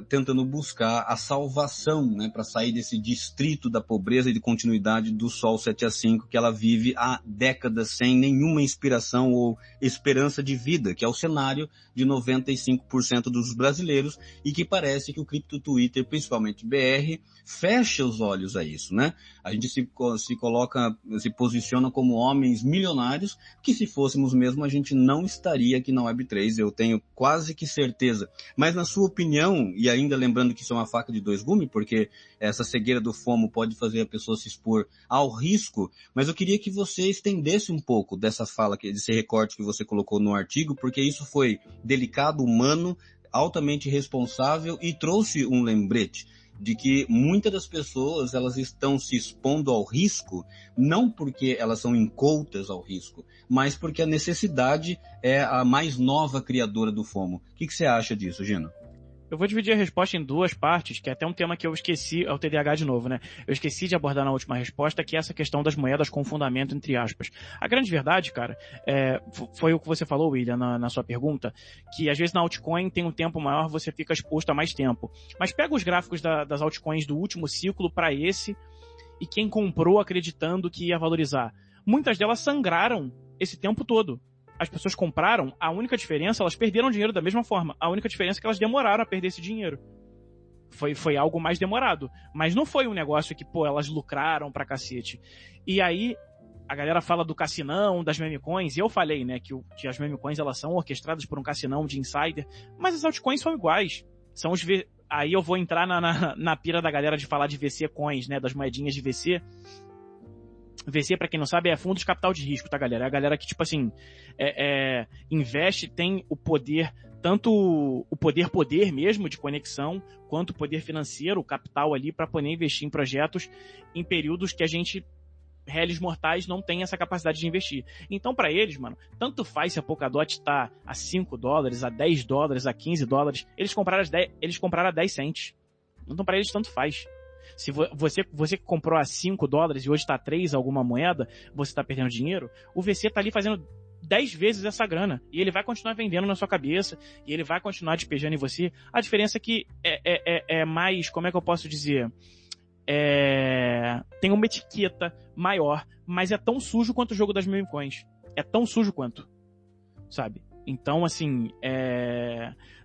tentando buscar a salvação, né, para sair desse distrito da pobreza e de continuidade do Sol 7-5 que ela vive há décadas sem nenhuma inspiração ou esperança de vida, que é o cenário de 95% dos brasileiros e que parece que o cripto Twitter, principalmente BR, fecha os olhos a isso, né? A gente se posiciona como homens milionários, que se fôssemos mesmo a gente não estaria aqui na Web3, eu tenho quase que certeza. Mas na sua opinião, e ainda lembrando que isso é uma faca de dois gumes, porque essa cegueira do FOMO pode fazer a pessoa se expor ao risco, mas eu queria que você estendesse um pouco dessa fala, desse recorte que você colocou no artigo, porque isso foi delicado, humano, altamente responsável e trouxe um lembrete de que muitas das pessoas elas estão se expondo ao risco, não porque elas são incoutas ao risco, mas porque a necessidade é a mais nova criadora do FOMO. O que você acha disso, Gino? Eu vou dividir a resposta em duas partes, que é até um tema que eu esqueci, é o TDAH de novo, né? Eu esqueci de abordar na última resposta, que é essa questão das moedas com fundamento, entre aspas. A grande verdade, cara, foi o que você falou, William, na sua pergunta, que às vezes na altcoin tem um tempo maior, você fica exposto a mais tempo. Mas pega os gráficos das altcoins do último ciclo para esse, e quem comprou acreditando que ia valorizar. Muitas delas sangraram esse tempo todo. As pessoas compraram, a única diferença, elas perderam dinheiro da mesma forma. A única diferença é que elas demoraram a perder esse dinheiro. Foi algo mais demorado. Mas não foi um negócio que, elas lucraram pra cacete. E aí, a galera fala do cassinão, das memecoins, e eu falei, né, que as memecoins, elas são orquestradas por um cassinão de insider, mas as altcoins são iguais. São aí eu vou entrar na pira da galera de falar de VC Coins, né, das moedinhas de VC. VC, pra quem não sabe, é fundo de capital de risco, tá, galera? É a galera que, tipo assim, investe, tem o poder, tanto o poder mesmo de conexão, quanto o poder financeiro, o capital ali, pra poder investir em projetos em períodos que a gente, réis mortais, não tem essa capacidade de investir. Então, pra eles, mano, tanto faz se a Polkadot tá a $5, a $10, a $15, eles compraram a 10 cents. Então, pra eles, tanto faz. Se você que comprou a $5 e hoje tá a 3 alguma moeda, você tá perdendo dinheiro, o VC tá ali fazendo 10 vezes essa grana. E ele vai continuar vendendo na sua cabeça, e ele vai continuar despejando em você. A diferença é que é mais, como é que eu posso dizer? Tem uma etiqueta maior, mas é tão sujo quanto o jogo das meme coins. É tão sujo quanto, sabe? Então, assim,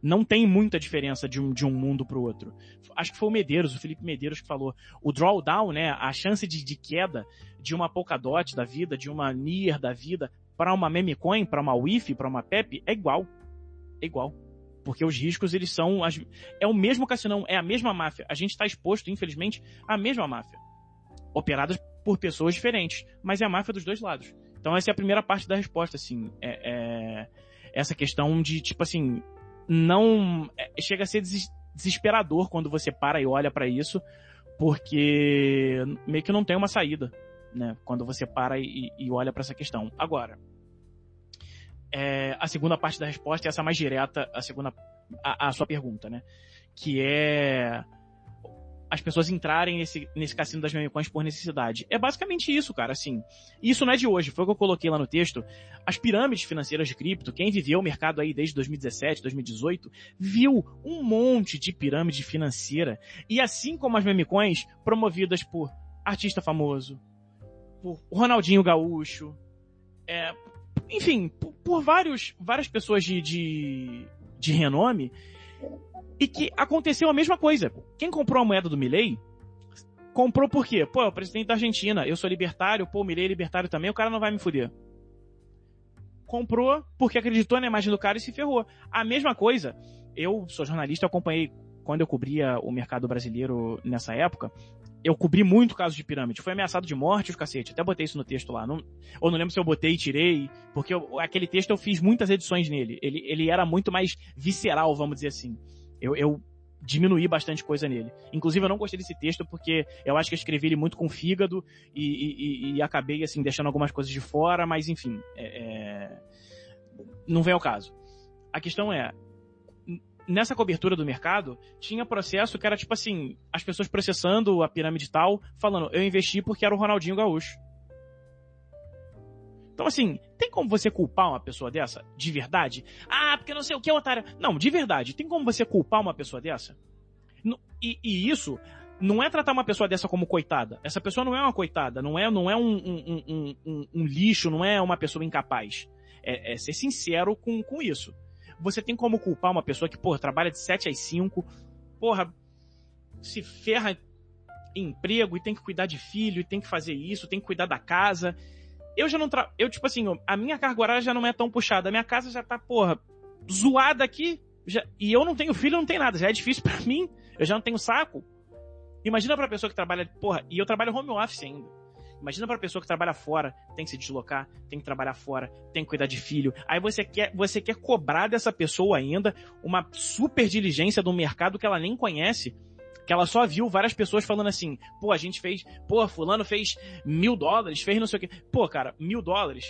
não tem muita diferença de um mundo pro outro. Acho que foi o Felipe Medeiros que falou. O drawdown, né, a chance de queda de uma Polkadot da vida, de uma Near da vida, para uma meme coin, para uma WIF, para uma PEP, é igual. É igual. Porque os riscos, eles são... É o mesmo cassinão, é a mesma máfia. A gente está exposto, infelizmente, à mesma máfia. Operadas por pessoas diferentes. Mas é a máfia dos dois lados. Então essa é a primeira parte da resposta, assim. Essa questão de, tipo assim... Não... chega a ser desesperador quando você para e olha para isso. Porque meio que não tem uma saída, né? Quando você para e olha para essa questão. Agora... a segunda parte da resposta é essa mais direta, a sua pergunta, né? Que é as pessoas entrarem nesse cassino das meme coins por necessidade. É basicamente isso, cara, assim. Isso não é de hoje, foi o que eu coloquei lá no texto. As pirâmides financeiras de cripto, quem viveu o mercado aí desde 2017, 2018, viu um monte de pirâmide financeira. E assim como as meme coins, promovidas por artista famoso, por Ronaldinho Gaúcho, enfim, por várias pessoas de renome, e que aconteceu a mesma coisa. Quem comprou a moeda do Milei, comprou por quê? Pô, é o presidente da Argentina, eu sou libertário, pô, o Milei é libertário também, o cara não vai me fuder. Comprou porque acreditou na imagem do cara e se ferrou. A mesma coisa, eu sou jornalista, eu acompanhei, quando eu cobria o mercado brasileiro nessa época, eu cobri muito casos de pirâmide. Foi ameaçado de morte, os cacete. Até botei isso no texto lá. Ou não lembro se eu botei e tirei. Porque aquele texto eu fiz muitas edições nele. Ele era muito mais visceral, vamos dizer assim. Eu diminuí bastante coisa nele. Inclusive, eu não gostei desse texto porque eu acho que eu escrevi ele muito com fígado e acabei, assim, deixando algumas coisas de fora. Mas, enfim, não vem ao caso. A questão é... Nessa cobertura do mercado, tinha processo que era tipo assim, as pessoas processando a pirâmide tal, falando, eu investi porque era o Ronaldinho Gaúcho. Então assim, tem como você culpar uma pessoa dessa? De verdade? Ah, porque não sei o que, otário. Não, de verdade, tem como você culpar uma pessoa dessa? E isso não é tratar uma pessoa dessa como coitada. Essa pessoa não é uma coitada, não é um lixo, não é uma pessoa incapaz. É ser sincero com isso. Você tem como culpar uma pessoa que, porra, trabalha de 7 às 5, porra, se ferra em emprego e tem que cuidar de filho, e tem que fazer isso, tem que cuidar da casa. Eu já não eu, tipo assim, a minha carga horária já não é tão puxada, a minha casa já tá, porra, zoada aqui, e eu não tenho filho, não tenho nada, já é difícil pra mim, eu já não tenho saco. Imagina pra pessoa que trabalha, porra, e eu trabalho home office ainda. Imagina pra pessoa que trabalha fora, tem que se deslocar, tem que trabalhar fora, tem que cuidar de filho. Aí você quer cobrar dessa pessoa ainda uma super diligência do mercado que ela nem conhece, que ela só viu várias pessoas falando assim, pô, a gente fez, pô, fulano fez $1.000, fez não sei o quê. Pô, cara, $1.000,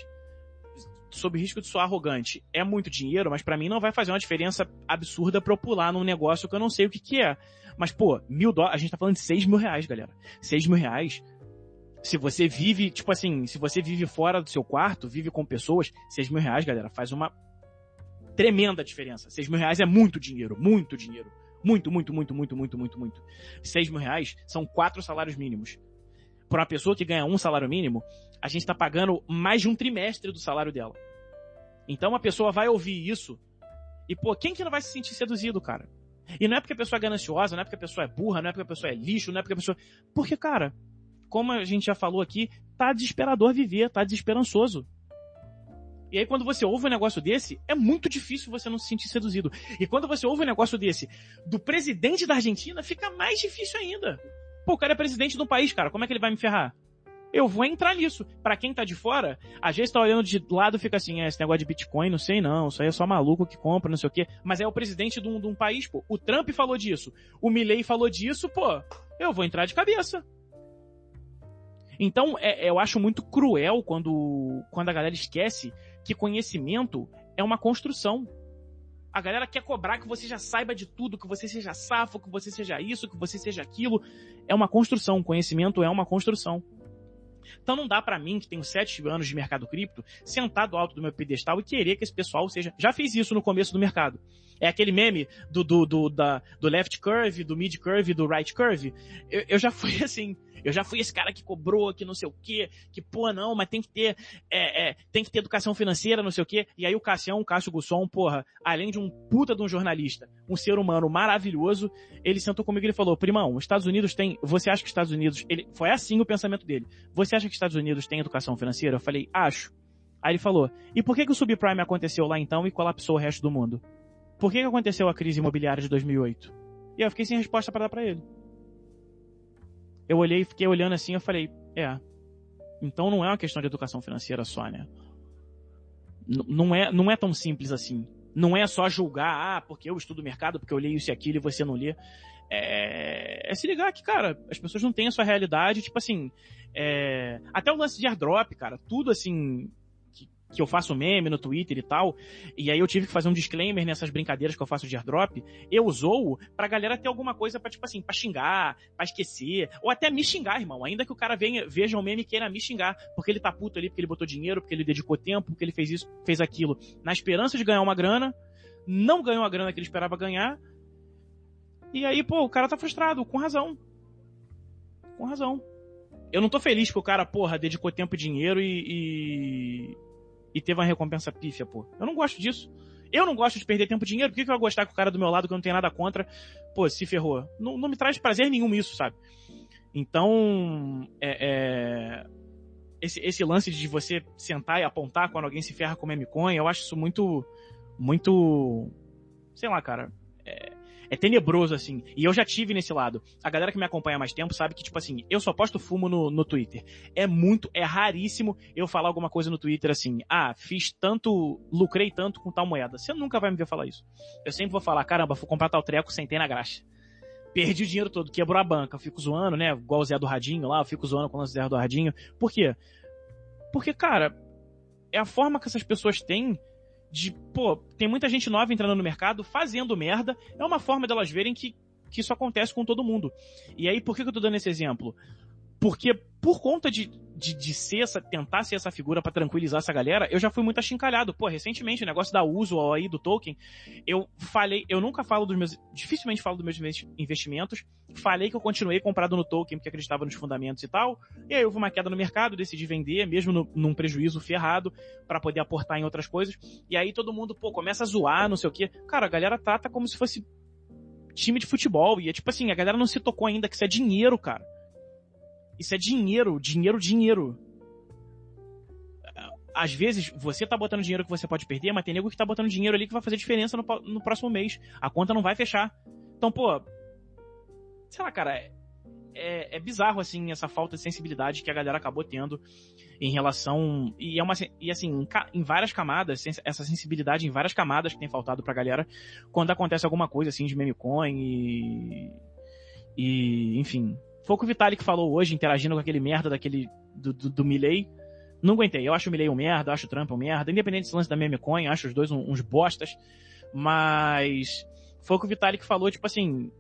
sob risco de soar arrogante, é muito dinheiro, mas pra mim não vai fazer uma diferença absurda pra eu pular num negócio que eu não sei o que é. Mas, pô, $1.000, a gente tá falando de R$6.000, galera. R$6.000... Se você vive, tipo assim, se você vive fora do seu quarto, vive com pessoas, R$6.000, galera, faz uma tremenda diferença. R$6.000 é muito dinheiro, muito dinheiro. Muito, muito, muito, muito, muito, muito, muito. R$6.000 são 4 salários mínimos. Para uma pessoa que ganha um salário mínimo, a gente tá pagando mais de um trimestre do salário dela. Então a pessoa vai ouvir isso e, pô, quem que não vai se sentir seduzido, cara? E não é porque a pessoa é gananciosa, não é porque a pessoa é burra, não é porque a pessoa é lixo, não é porque a pessoa... Porque, cara... Como a gente já falou aqui, tá desesperador viver, tá desesperançoso. E aí quando você ouve um negócio desse, é muito difícil você não se sentir seduzido. E quando você ouve um negócio desse do presidente da Argentina, fica mais difícil ainda. Pô, o cara é presidente de um país, cara, como é que ele vai me ferrar? eu vou entrar nisso. Pra quem tá de fora, às vezes tá olhando de lado e fica assim, esse negócio de Bitcoin, não sei não, isso aí é só maluco que compra, não sei o quê. Mas é o presidente de um país, pô. O Trump falou disso, o Milley falou disso, pô, eu vou entrar de cabeça. Então, eu acho muito cruel quando a galera esquece que conhecimento é uma construção. A galera quer cobrar que você já saiba de tudo, que você seja safo, que você seja isso, que você seja aquilo. É uma construção, conhecimento é uma construção. Então não dá pra mim, que tenho 7 anos de mercado cripto, sentar do alto do meu pedestal e querer que esse pessoal seja... Já fiz isso no começo do mercado. É aquele meme do left curve, do mid curve e do right curve. Eu já fui assim... Eu já fui esse cara que cobrou, que não sei o quê, que pô, não, mas tem que ter educação financeira, não sei o quê. E aí o Cássio Gusson, porra, além de um puta de um jornalista, um ser humano maravilhoso, ele sentou comigo e ele falou, primão, os Estados Unidos têm... Você acha que os Estados Unidos... Foi assim o pensamento dele. Você acha que os Estados Unidos têm educação financeira? Eu falei, acho. Aí ele falou, e por que o subprime aconteceu lá então e colapsou o resto do mundo? Por que aconteceu a crise imobiliária de 2008? E eu fiquei sem resposta pra dar pra ele. Eu olhei, fiquei olhando assim, eu falei, então não é uma questão de educação financeira só, né? Não é tão simples assim. Não é só julgar, porque eu estudo mercado, porque eu leio isso e aquilo e você não lê. É se ligar que, cara, as pessoas não têm a sua realidade, tipo assim, até o lance de airdrop, cara, tudo assim... que eu faço meme no Twitter e tal, e aí eu tive que fazer um disclaimer nessas brincadeiras que eu faço de airdrop, eu zoo pra galera ter alguma coisa pra, tipo assim, pra xingar, pra esquecer, ou até me xingar, irmão, ainda que o cara veja um meme e queira me xingar, porque ele tá puto ali, porque ele botou dinheiro, porque ele dedicou tempo, porque ele fez isso, fez aquilo, na esperança de ganhar uma grana, não ganhou a grana que ele esperava ganhar, e aí, pô, o cara tá frustrado, com razão. Com razão. Eu não tô feliz que o cara, porra, dedicou tempo e dinheiro e teve uma recompensa pífia, pô. Eu não gosto disso. Eu não gosto de perder tempo e dinheiro. Por que eu vou gostar com o cara do meu lado que eu não tenho nada contra? Pô, se ferrou. Não me traz prazer nenhum isso, sabe? Então, esse lance de você sentar e apontar quando alguém se ferra com meme coin, eu acho isso muito, muito, sei lá, cara, é tenebroso, assim. E eu já tive nesse lado. A galera que me acompanha há mais tempo sabe que, tipo assim, eu só posto fumo no Twitter. É raríssimo eu falar alguma coisa no Twitter assim, lucrei tanto com tal moeda. Você nunca vai me ver falar isso. Eu sempre vou falar, caramba, fui comprar tal treco, sentei na graxa. Perdi o dinheiro todo, quebrou a banca. Eu fico zoando, né? Igual o Zé do Radinho lá, eu fico zoando com o Zé do Radinho. Por quê? Porque, cara, é a forma que essas pessoas têm tem muita gente nova entrando no mercado, fazendo merda, é uma forma delas verem que isso acontece com todo mundo. E aí, por que eu tô dando esse exemplo? Porque, por conta de tentar ser essa figura pra tranquilizar essa galera, eu já fui muito achincalhado. Pô, recentemente, o negócio da uso aí do token, eu nunca falo dificilmente falo dos meus investimentos, falei que eu continuei comprado no token porque acreditava nos fundamentos e tal, e aí houve uma queda no mercado, decidi vender, mesmo num prejuízo ferrado, pra poder aportar em outras coisas, e aí todo mundo, começa a zoar, não sei o quê. Cara, a galera trata como se fosse time de futebol, e é tipo assim, a galera não se tocou ainda que isso é dinheiro, cara. Isso é dinheiro. Às vezes, você tá botando dinheiro que você pode perder, mas tem nego que tá botando dinheiro ali que vai fazer diferença no próximo mês. A conta não vai fechar. Então, sei lá, cara, é bizarro, assim, essa falta de sensibilidade que a galera acabou tendo em relação... E assim, em várias camadas, essa sensibilidade em várias camadas que tem faltado pra galera quando acontece alguma coisa, assim, de meme coin e enfim... Foi o que o Vitalik falou hoje, interagindo com aquele merda do Milley. Não aguentei. Eu acho o Milley um merda, eu acho o Trump um merda. Independente desse lance da meme coin, acho os dois uns bostas. Mas foi o que o Vitalik falou, tipo assim...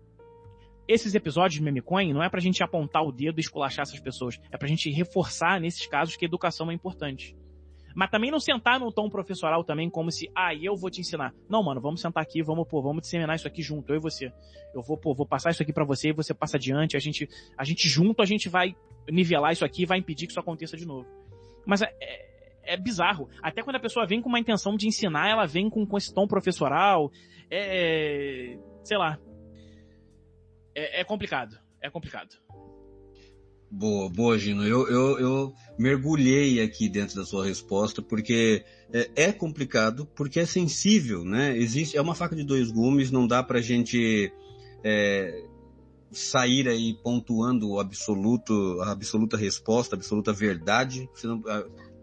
Esses episódios de meme coin não é pra gente apontar o dedo e esculachar essas pessoas. É pra gente reforçar, nesses casos, que a educação é importante. Mas também não sentar num tom professoral também, como se, eu vou te ensinar. Não, mano, vamos sentar aqui, vamos disseminar isso aqui junto, eu e você. Eu vou passar isso aqui pra você e você passa adiante, a gente junto, a gente vai nivelar isso aqui e vai impedir que isso aconteça de novo. Mas é bizarro. Até quando a pessoa vem com uma intenção de ensinar, ela vem com esse tom professoral, sei lá. É complicado, é complicado. Boa, Gino. Eu mergulhei aqui dentro da sua resposta, porque é complicado, porque é sensível, né? É uma faca de dois gumes, não dá pra gente sair aí pontuando a absoluta resposta, a absoluta verdade.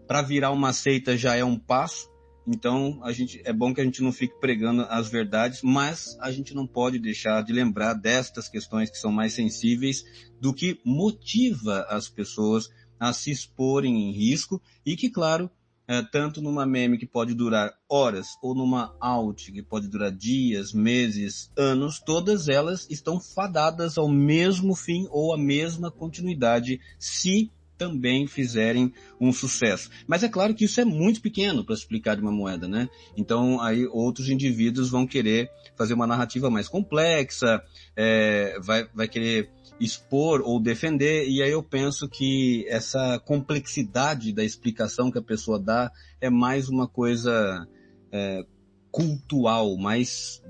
Para virar uma seita já é um passo. Então, é bom que a gente não fique pregando as verdades, mas a gente não pode deixar de lembrar destas questões que são mais sensíveis, do que motiva as pessoas a se exporem em risco, e que, claro, tanto numa meme que pode durar horas, ou numa out que pode durar dias, meses, anos, todas elas estão fadadas ao mesmo fim ou à mesma continuidade, se também fizerem um sucesso. Mas é claro que isso é muito pequeno para explicar de uma moeda, né? Então aí outros indivíduos vão querer fazer uma narrativa mais complexa, vai querer expor ou defender, e aí eu penso que essa complexidade da explicação que a pessoa dá é mais uma coisa cultural, mais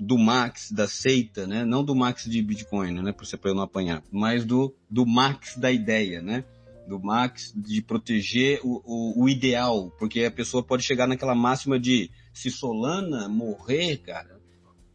do Max, da seita, né? Não do Max de Bitcoin, né? Para eu não apanhar, mas do Max da ideia, né? Do Max de proteger o ideal, porque a pessoa pode chegar naquela máxima de: se Solana morrer, cara,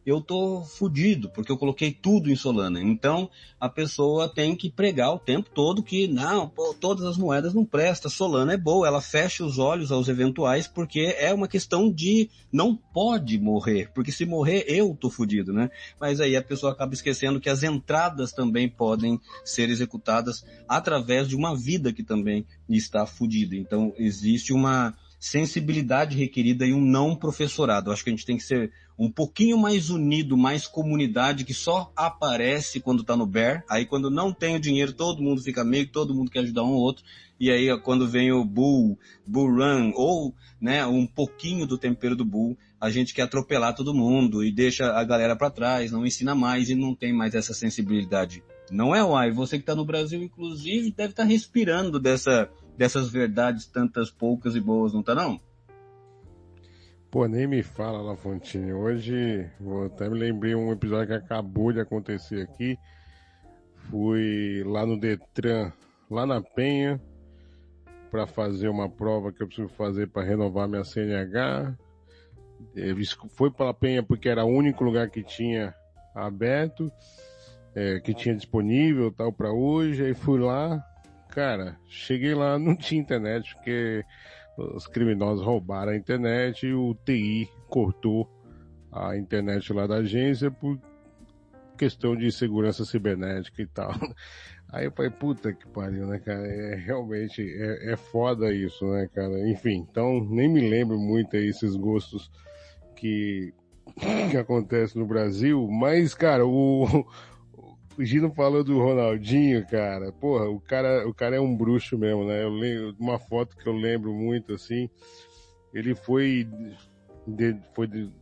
eu tô fudido, porque eu coloquei tudo em Solana. Então, a pessoa tem que pregar o tempo todo que, não, pô, todas as moedas não prestam, Solana é boa, ela fecha os olhos aos eventuais, porque é uma questão de não pode morrer, porque se morrer eu tô fudido, né? Mas aí a pessoa acaba esquecendo que as entradas também podem ser executadas através de uma vida que também está fudida. Então, existe uma sensibilidade requerida e um não professorado. Eu acho que a gente tem que ser um pouquinho mais unido, mais comunidade, que só aparece quando tá no bear. Aí quando não tem o dinheiro, todo mundo fica amigo, todo mundo quer ajudar um ou outro. E aí quando vem o bull run, ou, né, um pouquinho do tempero do bull, a gente quer atropelar todo mundo e deixa a galera para trás, não ensina mais e não tem mais essa sensibilidade. Não é, Uai? Você que tá no Brasil, inclusive, deve estar respirando dessas verdades, tantas poucas e boas, não tá não? Pô, nem me fala, Lafontine. Hoje, até me lembrei um episódio que acabou de acontecer aqui. Fui lá no Detran, lá na Penha, para fazer uma prova que eu preciso fazer para renovar minha CNH. Foi para a Penha porque era o único lugar que tinha aberto, que tinha disponível, tal, para hoje. Aí fui lá, cara, cheguei lá, não tinha internet, porque os criminosos roubaram a internet e o TI cortou a internet lá da agência por questão de segurança cibernética e tal. Aí eu falei, puta que pariu, né, cara? Realmente é foda isso, né, cara? Enfim, então nem me lembro muito aí esses gostos que acontecem no Brasil, mas, cara, o Gino falou do Ronaldinho, cara. Porra, o cara é um bruxo mesmo, né? Eu lembro de uma foto que eu lembro muito, assim. Ele foi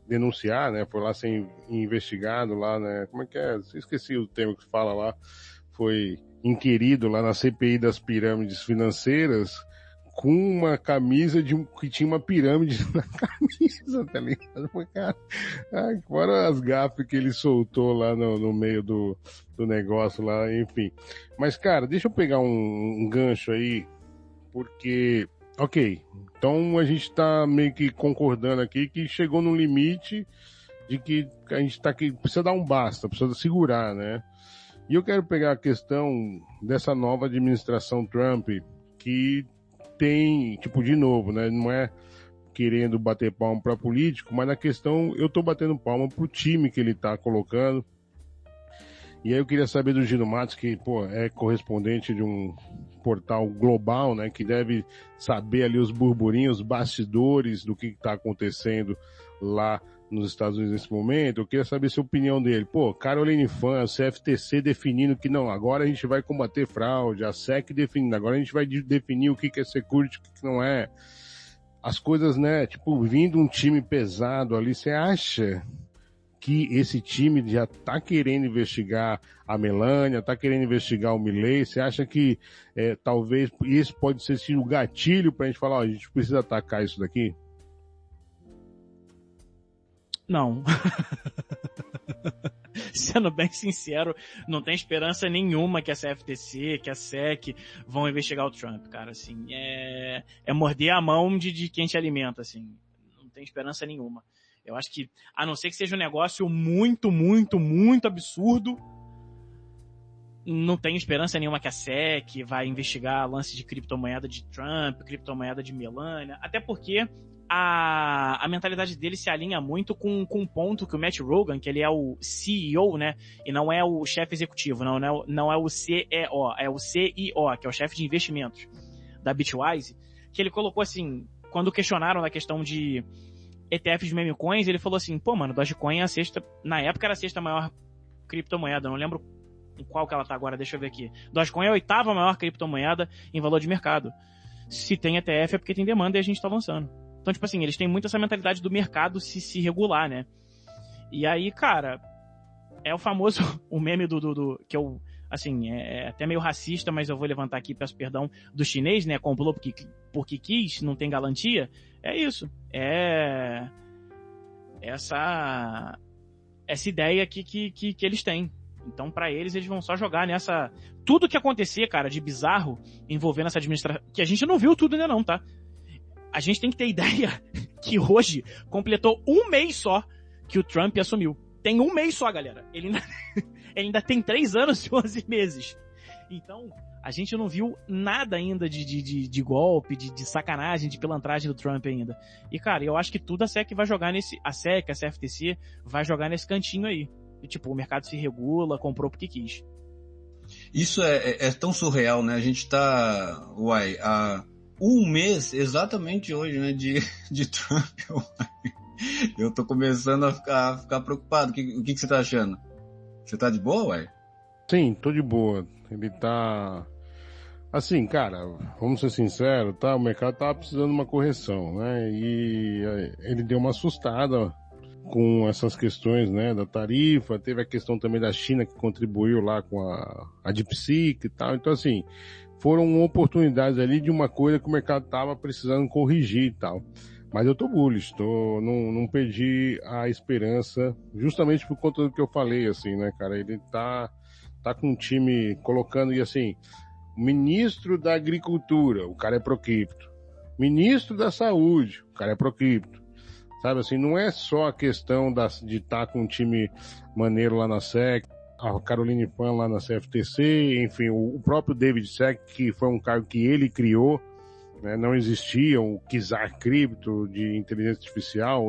denunciar, né? Foi lá ser investigado lá, né? Como é que é? Esqueci o termo que se fala lá. Foi inquirido lá na CPI das pirâmides financeiras com uma camisa que tinha uma pirâmide na camisa, tá ligado? Cara, fora as gafas que ele soltou lá no meio do negócio lá, enfim. Mas, cara, deixa eu pegar um gancho aí, porque, ok, então a gente tá meio que concordando aqui que chegou num limite de que a gente tá aqui, precisa dar um basta, precisa segurar, né? E eu quero pegar a questão dessa nova administração Trump, que tem, tipo, de novo, né? Não é querendo bater palma para político, mas na questão, eu tô batendo palma pro time que ele tá colocando. E aí eu queria saber do Gino Matos, que, pô, é correspondente de um portal global, né? Que deve saber ali os burburinhos, os bastidores do que tá acontecendo lá nos Estados Unidos nesse momento. Eu queria saber a opinião dele. Pô, Caroline Fan, o CFTC definindo que não, agora a gente vai combater fraude, a SEC definindo, agora a gente vai definir o que é security, o que não é. As coisas, né, tipo, vindo um time pesado ali, você acha que esse time já tá querendo investigar a Melania, tá querendo investigar o Milley? Você acha que talvez isso pode ser o gatilho pra gente falar, ó, a gente precisa atacar isso daqui? Não. Sendo bem sincero, não tem esperança nenhuma que a CFTC, que a SEC vão investigar o Trump, cara, assim, é morder a mão de quem te alimenta, assim, não tem esperança nenhuma. Eu acho que, a não ser que seja um negócio muito, muito, muito absurdo, não tenho esperança nenhuma que a SEC vai investigar lance de criptomoeda de Trump, criptomoeda de Melania, até porque a mentalidade dele se alinha muito com um ponto que o Matt Rogan, que ele é o CEO, né, e não é o chefe executivo, não é o CEO, é o CEO, que é o chefe de investimentos da Bitwise, que ele colocou assim, quando questionaram na questão de ETFs de meme coins, ele falou assim, pô, mano, Dogecoin é a sexta, na época era a sexta maior criptomoeda, não lembro em qual que ela tá agora, deixa eu ver aqui. Dogecoin é a oitava maior criptomoeda em valor de mercado. Se tem ETF é porque tem demanda e a gente tá lançando. Então, tipo assim, eles têm muito essa mentalidade do mercado se regular, né? E aí, cara, é o famoso, o meme do que eu, assim, é até meio racista, mas eu vou levantar aqui, peço perdão, do chinês, né? Comprou porque quis, não tem garantia. É isso. É essa ideia que eles têm. Então, pra eles vão só jogar nessa... Tudo que acontecer, cara, de bizarro envolvendo essa administração... Que a gente não viu tudo ainda não, tá? A gente tem que ter ideia que hoje completou um mês só que o Trump assumiu. Tem um mês só, galera. Ele ainda tem 3 anos e 11 meses. Então, a gente não viu nada ainda de golpe, de sacanagem, de pilantragem do Trump ainda. E, cara, eu acho que tudo a SEC vai jogar nesse... A SEC, a CFTC, vai jogar nesse cantinho aí. E, tipo, o mercado se regula, comprou porque quis. Isso é tão surreal, né? A gente tá, há um mês, exatamente hoje, né, de Trump. Eu tô começando a ficar preocupado. O que você tá achando? Você tá de boa, uai? Sim, tô de boa. Ele tá... Assim, cara, vamos ser sinceros, tá? O mercado tava precisando de uma correção, né? E ele deu uma assustada com essas questões, né, da tarifa, teve a questão também da China que contribuiu lá com a DeepSeek e tal, então assim, foram oportunidades ali de uma coisa que o mercado tava precisando corrigir e tal, mas eu tô bullish, não perdi a esperança, justamente por conta do que eu falei, assim, né, cara, ele tá com um time colocando, e assim, o ministro da Agricultura, o cara é pro-cripto, ministro da Saúde, o cara é pro-cripto. Sabe, assim, não é só a questão de estar com um time maneiro lá na SEC, a Caroline Pan lá na CFTC, enfim, o próprio David Sec, que foi um cargo que ele criou, né, não existia o Kizar Cripto de inteligência artificial,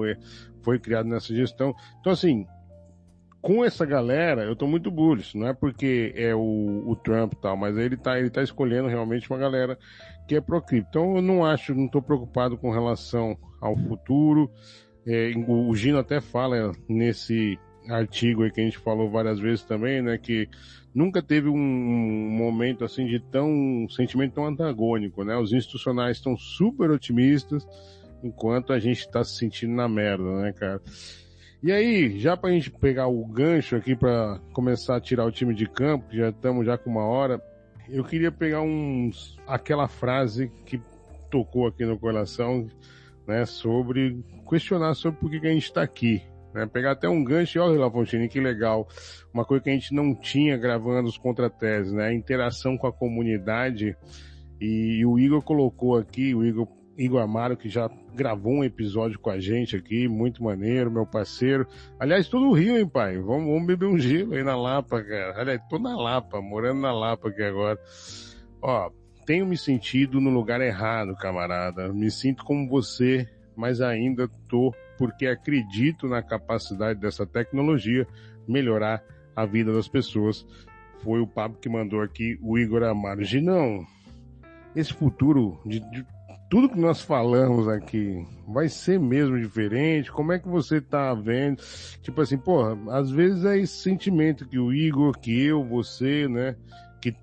foi criado nessa gestão. Então, assim, com essa galera, eu tô muito bullish, não é porque é o Trump e tal, mas ele tá escolhendo realmente uma galera que é pro-cripto. Então, eu não tô preocupado com relação ao futuro. O Gino até fala nesse artigo aí que a gente falou várias vezes também, né, que nunca teve um momento assim de sentimento tão antagônico, né? Os institucionais estão super otimistas, enquanto a gente tá se sentindo na merda, né, cara? E aí, já pra gente pegar o gancho aqui pra começar a tirar o time de campo, que já estamos já com 1 hora, eu queria pegar aquela frase que tocou aqui no coração, né, questionar sobre por que a gente está aqui, né, pegar até um gancho, olha lá, Fontini, que legal, uma coisa que a gente não tinha gravando os contrateses, né, a interação com a comunidade, e o Igor colocou aqui, o Igor Amaro, que já gravou um episódio com a gente aqui, muito maneiro, meu parceiro, aliás, tô no Rio, hein, pai, vamos beber um gelo aí na Lapa, cara, aliás, tô na Lapa, morando na Lapa aqui agora, ó, tenho me sentido no lugar errado, camarada. Me sinto como você, mas ainda porque acredito na capacidade dessa tecnologia melhorar a vida das pessoas. Foi o papo que mandou aqui o Igor Amaro. Ginão, esse futuro de tudo que nós falamos aqui vai ser mesmo diferente? Como é que você tá vendo? Tipo assim, porra, às vezes é esse sentimento que o Igor, que eu, você, né, que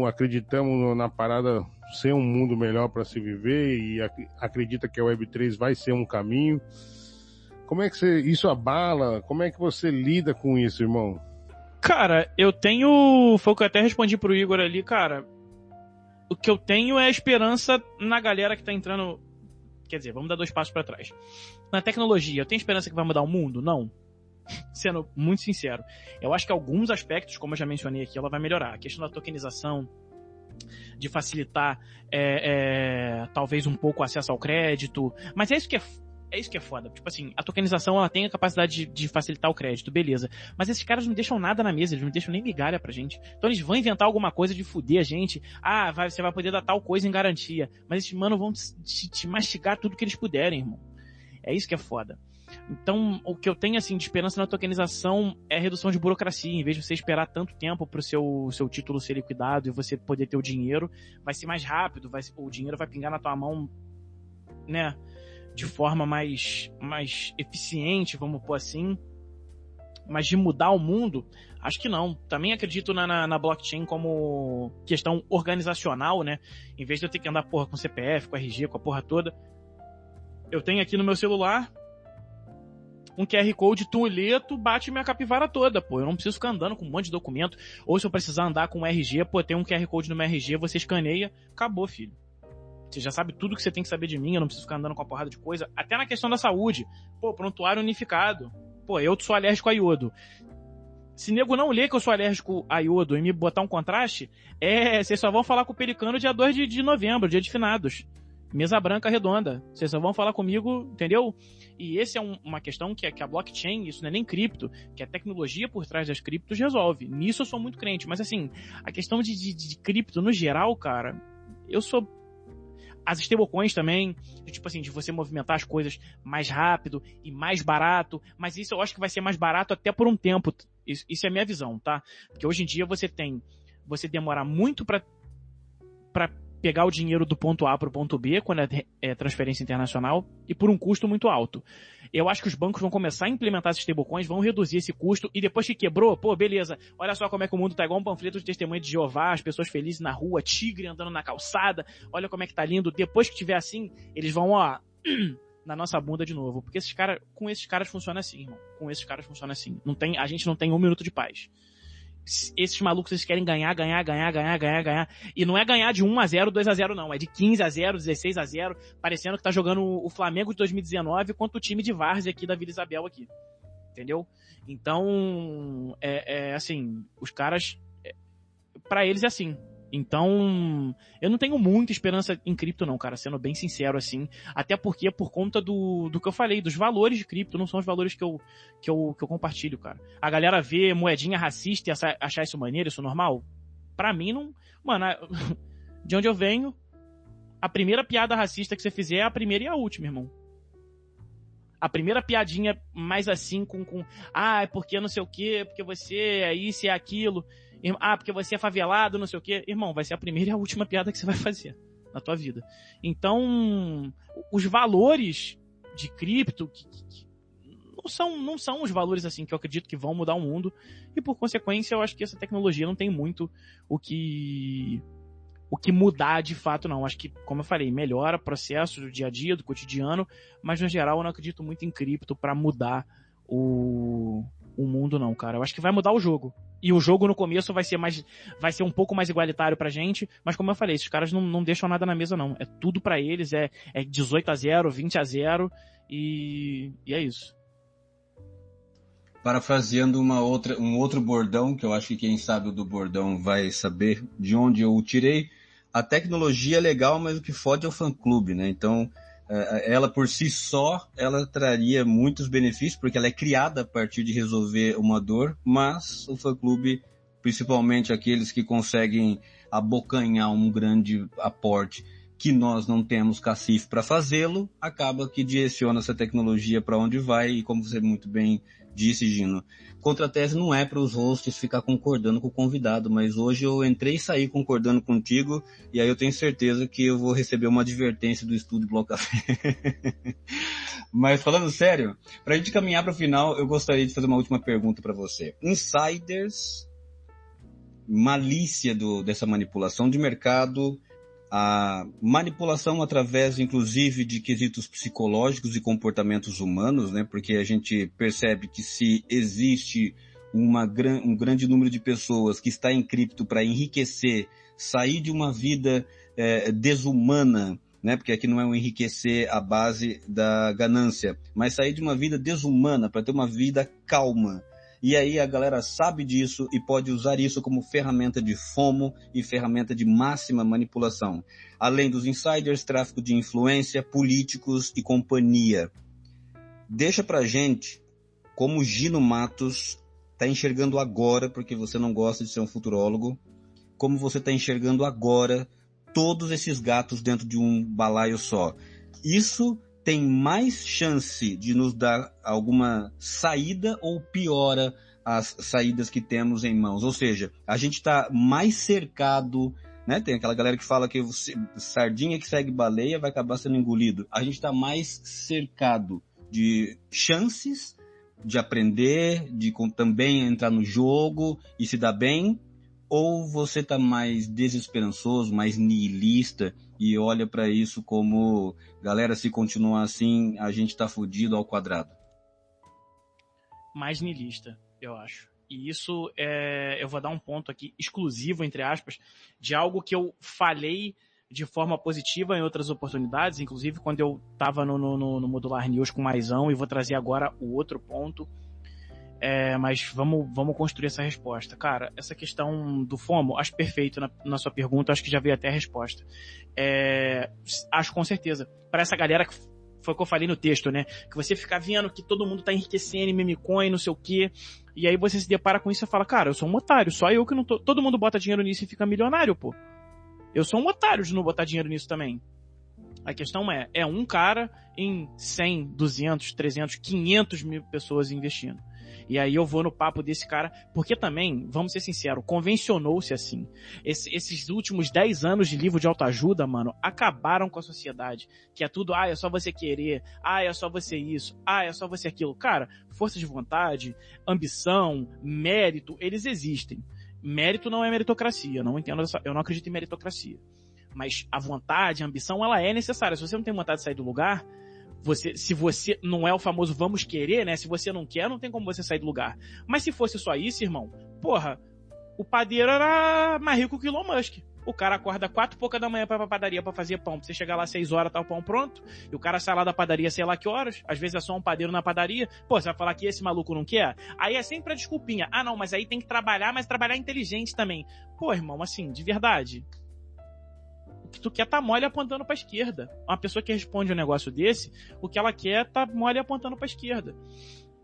acreditamos na parada ser um mundo melhor para se viver e acredita que a Web3 vai ser um caminho. Como é que isso abala? Como é que você lida com isso, irmão? Cara, foi o que eu até respondi pro Igor ali, cara. O que eu tenho é esperança na galera que tá entrando... Quer dizer, vamos dar 2 passos para trás. Na tecnologia, eu tenho esperança que vai mudar o mundo? Não. Sendo muito sincero. Eu acho que alguns aspectos, como eu já mencionei aqui, ela vai melhorar. A questão da tokenização, de facilitar talvez um pouco o acesso ao crédito. Mas é isso que é É isso que é foda. Tipo assim, a tokenização, ela tem a capacidade de facilitar o crédito, beleza. Mas esses caras não deixam nada na mesa, eles não deixam nem migalha pra gente. Então eles vão inventar alguma coisa de fuder a gente. Ah, você vai poder dar tal coisa em garantia. Mas esses manos vão te mastigar tudo que eles puderem, irmão. É isso que é foda. Então, o que eu tenho, assim, de esperança na tokenização é a redução de burocracia. Em vez de você esperar tanto tempo pro seu título ser liquidado e você poder ter o dinheiro, vai ser mais rápido, o dinheiro vai pingar na tua mão, né, de forma mais eficiente, vamos pôr assim. Mas de mudar o mundo, acho que não. Também acredito na blockchain como questão organizacional, né? Em vez de eu ter que andar, com CPF, com RG, com a porra toda, eu tenho aqui no meu celular um QR Code, tu lê, tu bate minha capivara toda, pô. Eu não preciso ficar andando com um monte de documento. Ou se eu precisar andar com um RG, tem um QR Code no meu RG, você escaneia, acabou, filho. Você já sabe tudo que você tem que saber de mim, eu não preciso ficar andando com uma porrada de coisa. Até na questão da saúde. Prontuário unificado. Eu sou alérgico a iodo. Se nego não ler que eu sou alérgico a iodo e me botar um contraste, vocês só vão falar com o Pelicano dia 2 de novembro, dia de finados. Mesa branca redonda. Vocês só vão falar comigo, entendeu? E esse é uma questão que a blockchain, isso não é nem cripto, que a tecnologia por trás das criptos resolve. Nisso eu sou muito crente. Mas assim, a questão de cripto no geral, cara, eu sou... As stablecoins também, de você movimentar as coisas mais rápido e mais barato, mas isso eu acho que vai ser mais barato até por um tempo. Isso é a minha visão, tá? Porque hoje em dia você demora muito pra pegar o dinheiro do ponto A pro ponto B, quando é transferência internacional, e por um custo muito alto. Eu acho que os bancos vão começar a implementar esses stablecoins, vão reduzir esse custo, e depois que quebrou, beleza, olha só como é que o mundo tá igual um panfleto de testemunho de Jeová, as pessoas felizes na rua, tigre andando na calçada, olha como é que tá lindo. Depois que tiver assim, eles vão, na nossa bunda de novo. Porque com esses caras funciona assim, irmão. Com esses caras funciona assim. A gente não tem um minuto de paz. Esses malucos, eles querem ganhar. E não é ganhar de 1-0, 2-0, não. É de 15-0, 16-0, parecendo que tá jogando o Flamengo de 2019 contra o time de várzea aqui da Vila Isabel aqui. Entendeu? Então, assim, os caras, pra eles é assim. Então, eu não tenho muita esperança em cripto não, cara, sendo bem sincero assim, até porque é por conta do que eu falei, dos valores de cripto, não são os valores que eu compartilho, cara. A galera vê moedinha racista e achar isso maneiro, isso normal? Pra mim, não... Mano, de onde eu venho, a primeira piada racista que você fizer é a primeira e a última, irmão. A primeira piadinha mais assim é porque não sei o quê, porque você é isso e é aquilo... porque você é favelado, não sei o quê. Irmão, vai ser a primeira e a última piada que você vai fazer na tua vida. Então, os valores de cripto não são os valores assim que eu acredito que vão mudar o mundo. E por consequência, eu acho que essa tecnologia não tem muito o que mudar de fato, não. Acho que, como eu falei, melhora o processo do dia a dia, do cotidiano, mas no geral eu não acredito muito em cripto para mudar o mundo, não, cara. Eu acho que vai mudar o jogo. E o jogo no começo vai ser um pouco mais igualitário pra gente, mas como eu falei, esses caras não deixam nada na mesa não. É tudo pra eles, é 18-0, 20-0 e é isso. Parafraseando um outro bordão, que eu acho que quem sabe do bordão vai saber de onde eu o tirei, a tecnologia é legal, mas o que fode é o fã-clube, né? Então, ela por si só, ela traria muitos benefícios, porque ela é criada a partir de resolver uma dor, mas o fã-clube, principalmente aqueles que conseguem abocanhar um grande aporte que nós não temos cacife para fazê-lo, acaba que direciona essa tecnologia para onde vai, e como você muito bem disse, Gino, Contratese não é para os hosts ficar concordando com o convidado, mas hoje eu entrei e saí concordando contigo, e aí eu tenho certeza que eu vou receber uma advertência do Estúdio Bloco Café. Mas falando sério, para a gente caminhar para o final, eu gostaria de fazer uma última pergunta para você. Insiders, malícia dessa manipulação de mercado, a manipulação através, inclusive, de quesitos psicológicos e comportamentos humanos, né? Porque a gente percebe que se existe um grande número de pessoas que está em cripto para enriquecer, sair de uma vida desumana, né? Porque aqui não é um enriquecer à base da ganância, mas sair de uma vida desumana para ter uma vida calma. E aí a galera sabe disso e pode usar isso como ferramenta de FOMO e ferramenta de máxima manipulação. Além dos insiders, tráfico de influência, políticos e companhia. Deixa pra gente como o Gino Matos está enxergando agora, porque você não gosta de ser um futurólogo, como você está enxergando agora todos esses gatos dentro de um balaio só. Isso tem mais chance de nos dar alguma saída ou piora as saídas que temos em mãos? Ou seja, a gente está mais cercado, né? Tem aquela galera que fala que sardinha que segue baleia vai acabar sendo engolido. A gente está mais cercado de chances de aprender, de também entrar no jogo e se dar bem, ou você está mais desesperançoso, mais nihilista e olha para isso como, galera, se continuar assim, a gente está fudido ao quadrado? Mais nihilista, eu acho. E isso, eu vou dar um ponto aqui exclusivo, entre aspas, de algo que eu falei de forma positiva em outras oportunidades, inclusive quando eu estava no Modular News com o Maizão, e vou trazer agora o outro ponto, mas vamos construir essa resposta. Cara, essa questão do FOMO, acho perfeito na sua pergunta, acho que já veio até a resposta. Acho com certeza. Para essa galera que foi o que eu falei no texto, né? Que você fica vendo que todo mundo tá enriquecendo em meme coin, não sei o quê, e aí você se depara com isso e fala, cara, eu sou um otário, só eu que não tô... Todo mundo bota dinheiro nisso e fica milionário, pô. Eu sou um otário de não botar dinheiro nisso também. A questão é um cara em 100, 200, 300, 500 mil pessoas investindo. E aí eu vou no papo desse cara, porque também, vamos ser sinceros, convencionou-se assim. Esses últimos 10 anos de livro de autoajuda, mano, acabaram com a sociedade. Que é tudo, é só você querer, é só você isso, é só você aquilo. Cara, força de vontade, ambição, mérito, eles existem. Mérito não é meritocracia, eu não acredito em meritocracia. Mas a vontade, a ambição, ela é necessária. Se você não tem vontade de sair do lugar, se você não é o famoso vamos querer, né? Se você não quer, não tem como você sair do lugar. Mas se fosse só isso, irmão, porra, o padeiro era mais rico que o Elon Musk. O cara acorda 4h da manhã pra padaria pra fazer pão. Pra você chegar lá 6 horas, tá o pão pronto. E o cara sai lá da padaria sei lá que horas. Às vezes é só um padeiro na padaria. Pô, você vai falar que esse maluco não quer? Aí é sempre a desculpinha. Não, mas aí tem que trabalhar, mas trabalhar inteligente também. Pô, irmão, assim, de verdade, o que tu quer tá mole apontando pra esquerda. Uma pessoa que responde um negócio desse, o que ela quer tá mole apontando pra esquerda.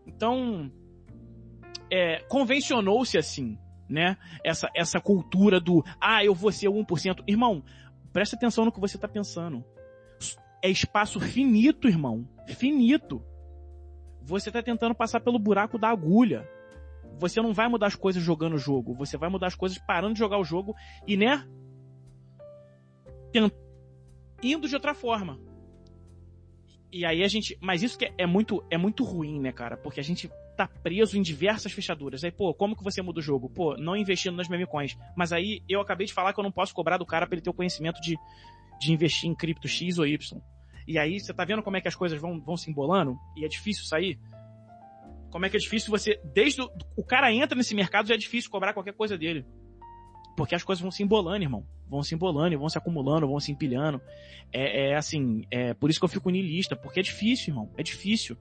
Então, convencionou-se assim, né? Essa cultura do, eu vou ser o 1%. Irmão, presta atenção no que você tá pensando. É espaço finito, irmão. Finito. Você tá tentando passar pelo buraco da agulha. Você não vai mudar as coisas jogando o jogo. Você vai mudar as coisas parando de jogar o jogo e, né? Indo de outra forma. E aí a gente... Mas isso que é muito ruim, né, cara? Porque a gente tá preso em diversas fechaduras. Aí, como que você muda o jogo? Não investindo nas meme coins. Mas aí eu acabei de falar que eu não posso cobrar do cara pra ele ter o conhecimento de investir em cripto X ou Y. E aí você tá vendo como é que as coisas vão se embolando? E é difícil sair? Como é que é difícil você... Desde o cara entra nesse mercado, já é difícil cobrar qualquer coisa dele. Porque as coisas vão se embolando, irmão. Vão se embolando, vão se acumulando, vão se empilhando. Por isso que eu fico niilista, porque é difícil, irmão. É difícil.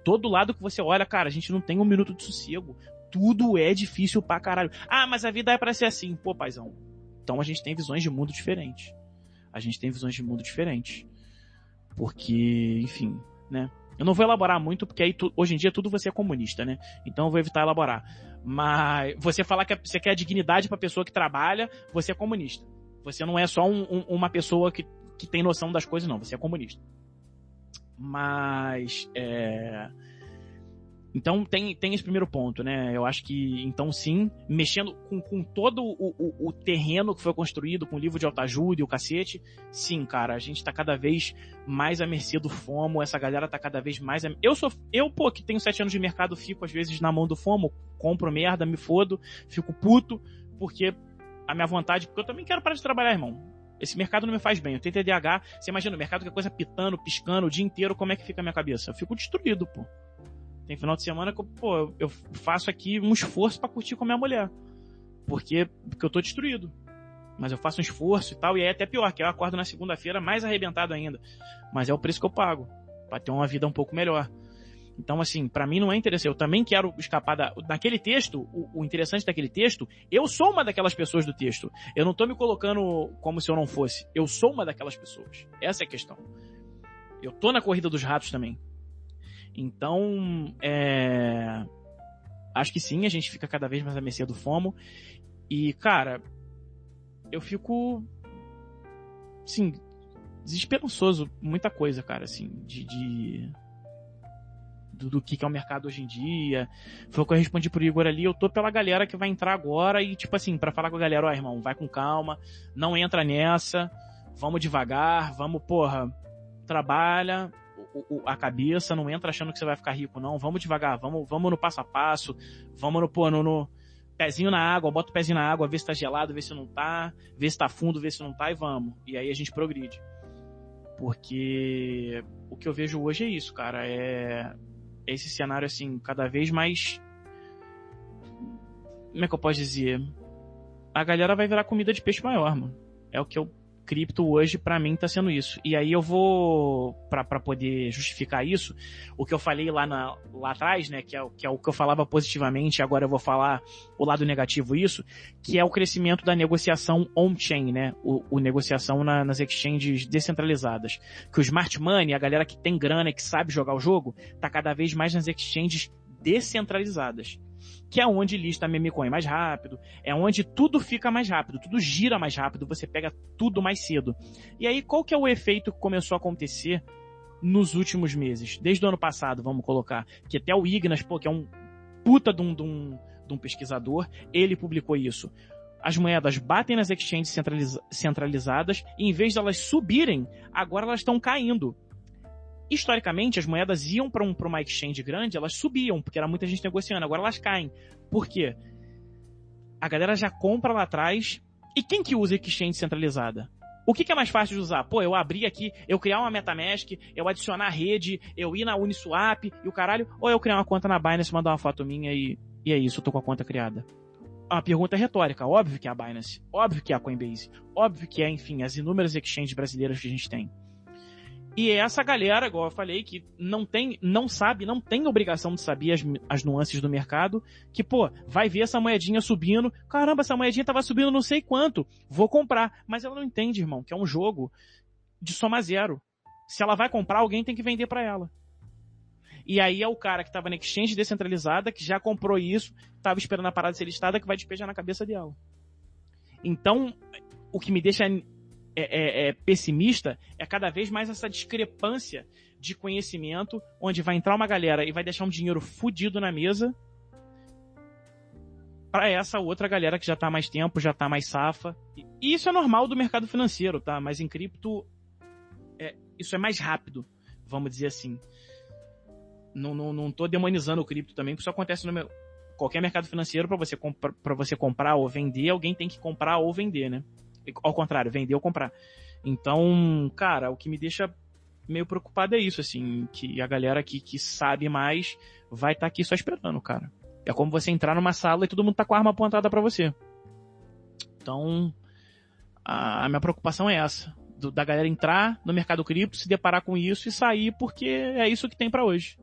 Todo lado que você olha, cara, a gente não tem um minuto de sossego. Tudo é difícil pra caralho. Mas a vida é pra ser assim. Pô, paizão. Então a gente tem visões de mundo diferentes. Porque, enfim, né? Eu não vou elaborar muito, porque aí hoje em dia tudo você é comunista, né? Então eu vou evitar elaborar. Mas você falar que você quer dignidade pra pessoa que trabalha, você é comunista. Você não é só uma pessoa que tem noção das coisas, não. Você é comunista. Mas, então tem esse primeiro ponto, né? Eu acho que, então sim, mexendo com todo o terreno que foi construído, com o livro de autoajuda e o cacete, sim, cara, a gente tá cada vez mais à mercê do FOMO, essa galera tá cada vez mais... Eu, que tenho 7 anos de mercado, fico às vezes na mão do FOMO, compro merda, me fodo, fico puto, porque a minha vontade... Porque eu também quero parar de trabalhar, irmão. Esse mercado não me faz bem. Eu tenho TDAH, você imagina o mercado que é coisa pitando, piscando o dia inteiro, como é que fica a minha cabeça? Eu fico destruído, pô. Tem final de semana que eu faço aqui um esforço pra curtir com a minha mulher. Porque eu tô destruído. Mas eu faço um esforço e tal, e aí é até pior, que eu acordo na segunda-feira mais arrebentado ainda. Mas é o preço que eu pago, pra ter uma vida um pouco melhor. Então, assim, pra mim não é interessante. Eu também quero escapar naquele texto, o interessante daquele texto, eu sou uma daquelas pessoas do texto. Eu não tô me colocando como se eu não fosse. Eu sou uma daquelas pessoas. Essa é a questão. Eu tô na corrida dos ratos também. Então, acho que sim, a gente fica cada vez mais à mercê do FOMO. E, cara, eu fico, assim, desesperançoso, muita coisa, cara, assim, do que é o mercado hoje em dia. Foi o que eu respondi pro Igor ali, eu tô pela galera que vai entrar agora e, tipo assim, pra falar com a galera, ó, irmão, vai com calma, não entra nessa, vamos devagar, vamos, trabalha a cabeça, não entra achando que você vai ficar rico, não, vamos devagar, vamos no passo a passo, vamos no pezinho na água, bota o pezinho na água, vê se tá gelado, vê se não tá, vê se tá fundo, vê se não tá e vamos. E aí a gente progride. Porque o que eu vejo hoje é isso, cara, esse cenário, assim, cada vez mais... Como é que eu posso dizer? A galera vai virar comida de peixe maior, mano. É o que eu... Cripto hoje, pra mim, tá sendo isso. E aí eu vou... Pra poder justificar isso, o que eu falei lá atrás, né? Que é o que eu falava positivamente, agora eu vou falar o lado negativo isso, que é o crescimento da negociação on-chain, né? O negociação nas exchanges descentralizadas. Que o smart money, a galera que tem grana e que sabe jogar o jogo, tá cada vez mais nas exchanges descentralizadas. Que é onde lista meme coin mais rápido, é onde tudo fica mais rápido, tudo gira mais rápido, você pega tudo mais cedo. E aí, qual que é o efeito que começou a acontecer nos últimos meses? Desde o ano passado, vamos colocar, que até o Ignas, que é um puta de um pesquisador, ele publicou isso. As moedas batem nas exchanges centralizadas e em vez de elas subirem, agora elas estão caindo. Historicamente, as moedas iam para uma exchange grande, elas subiam, porque era muita gente negociando. Agora elas caem. Por quê? A galera já compra lá atrás. E quem que usa exchange centralizada? O que é mais fácil de usar? Eu abrir aqui, eu criar uma MetaMask, eu adicionar a rede, eu ir na Uniswap e o caralho, ou eu criar uma conta na Binance, mandar uma foto minha e é isso, eu tô com a conta criada. Uma pergunta retórica. Óbvio que é a Binance, óbvio que é a Coinbase, óbvio que é, enfim, as inúmeras exchanges brasileiras que a gente tem. E essa galera, igual eu falei, que não tem obrigação de saber as nuances do mercado, que, vai ver essa moedinha subindo, caramba, essa moedinha tava subindo não sei quanto, vou comprar. Mas ela não entende, irmão, que é um jogo de soma zero. Se ela vai comprar, alguém tem que vender para ela. E aí é o cara que tava na exchange descentralizada, que já comprou isso, tava esperando a parada ser listada, que vai despejar na cabeça dela. Então, o que me deixa... pessimista, é cada vez mais essa discrepância de conhecimento, onde vai entrar uma galera e vai deixar um dinheiro fudido na mesa para essa outra galera que já tá há mais tempo, já tá mais safa. E isso é normal do mercado financeiro, tá? Mas em cripto, isso é mais rápido, vamos dizer assim. Não tô demonizando o cripto também, porque isso acontece no qualquer mercado financeiro. Para você comprar ou vender, alguém tem que comprar ou vender, né? Ao contrário, vender ou comprar. Então, cara, o que me deixa meio preocupado é isso, assim, que a galera que sabe mais vai estar aqui só esperando, cara. É como você entrar numa sala e todo mundo tá com a arma apontada pra você. Então, a minha preocupação é essa. Da galera entrar no mercado cripto, se deparar com isso e sair, porque é isso que tem pra hoje.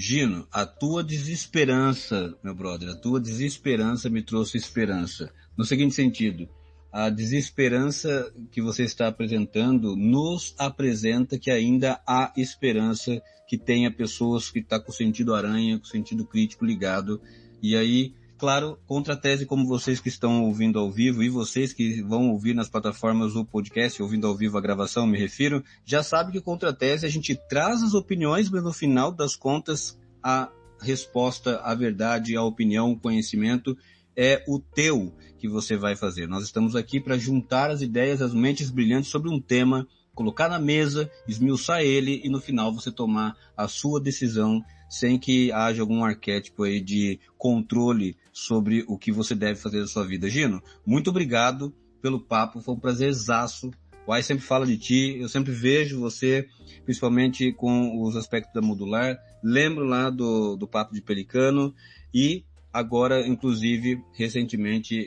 Gino, a tua desesperança, meu brother, a tua desesperança me trouxe esperança. No seguinte sentido, a desesperança que você está apresentando nos apresenta que ainda há esperança, que tenha pessoas que estão com o sentido aranha, com o sentido crítico ligado. E aí, claro, contra a tese, como vocês que estão ouvindo ao vivo e vocês que vão ouvir nas plataformas do podcast, ouvindo ao vivo a gravação, me refiro, já sabe que contra a tese a gente traz as opiniões, mas no final das contas a resposta, a verdade, a opinião, o conhecimento é o teu que você vai fazer. Nós estamos aqui para juntar as ideias, as mentes brilhantes sobre um tema, colocar na mesa, esmiuçar ele e no final você tomar a sua decisão sem que haja algum arquétipo aí de controle sobre o que você deve fazer da sua vida. Gino, muito obrigado pelo papo, foi um prazerzaço. O Ai sempre fala de ti, eu sempre vejo você, principalmente com os aspectos da modular. Lembro lá do papo de Pelicano e agora, inclusive, recentemente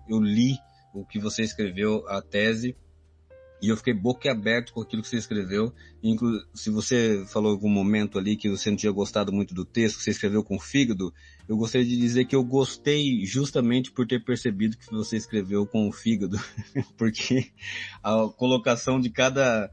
eu li o que você escreveu, a tese, e eu fiquei boquiaberto com aquilo que você escreveu. Se você falou em algum momento ali que você não tinha gostado muito do texto que você escreveu com o fígado, eu gostaria de dizer que eu gostei justamente por ter percebido que você escreveu com o fígado, porque a colocação de cada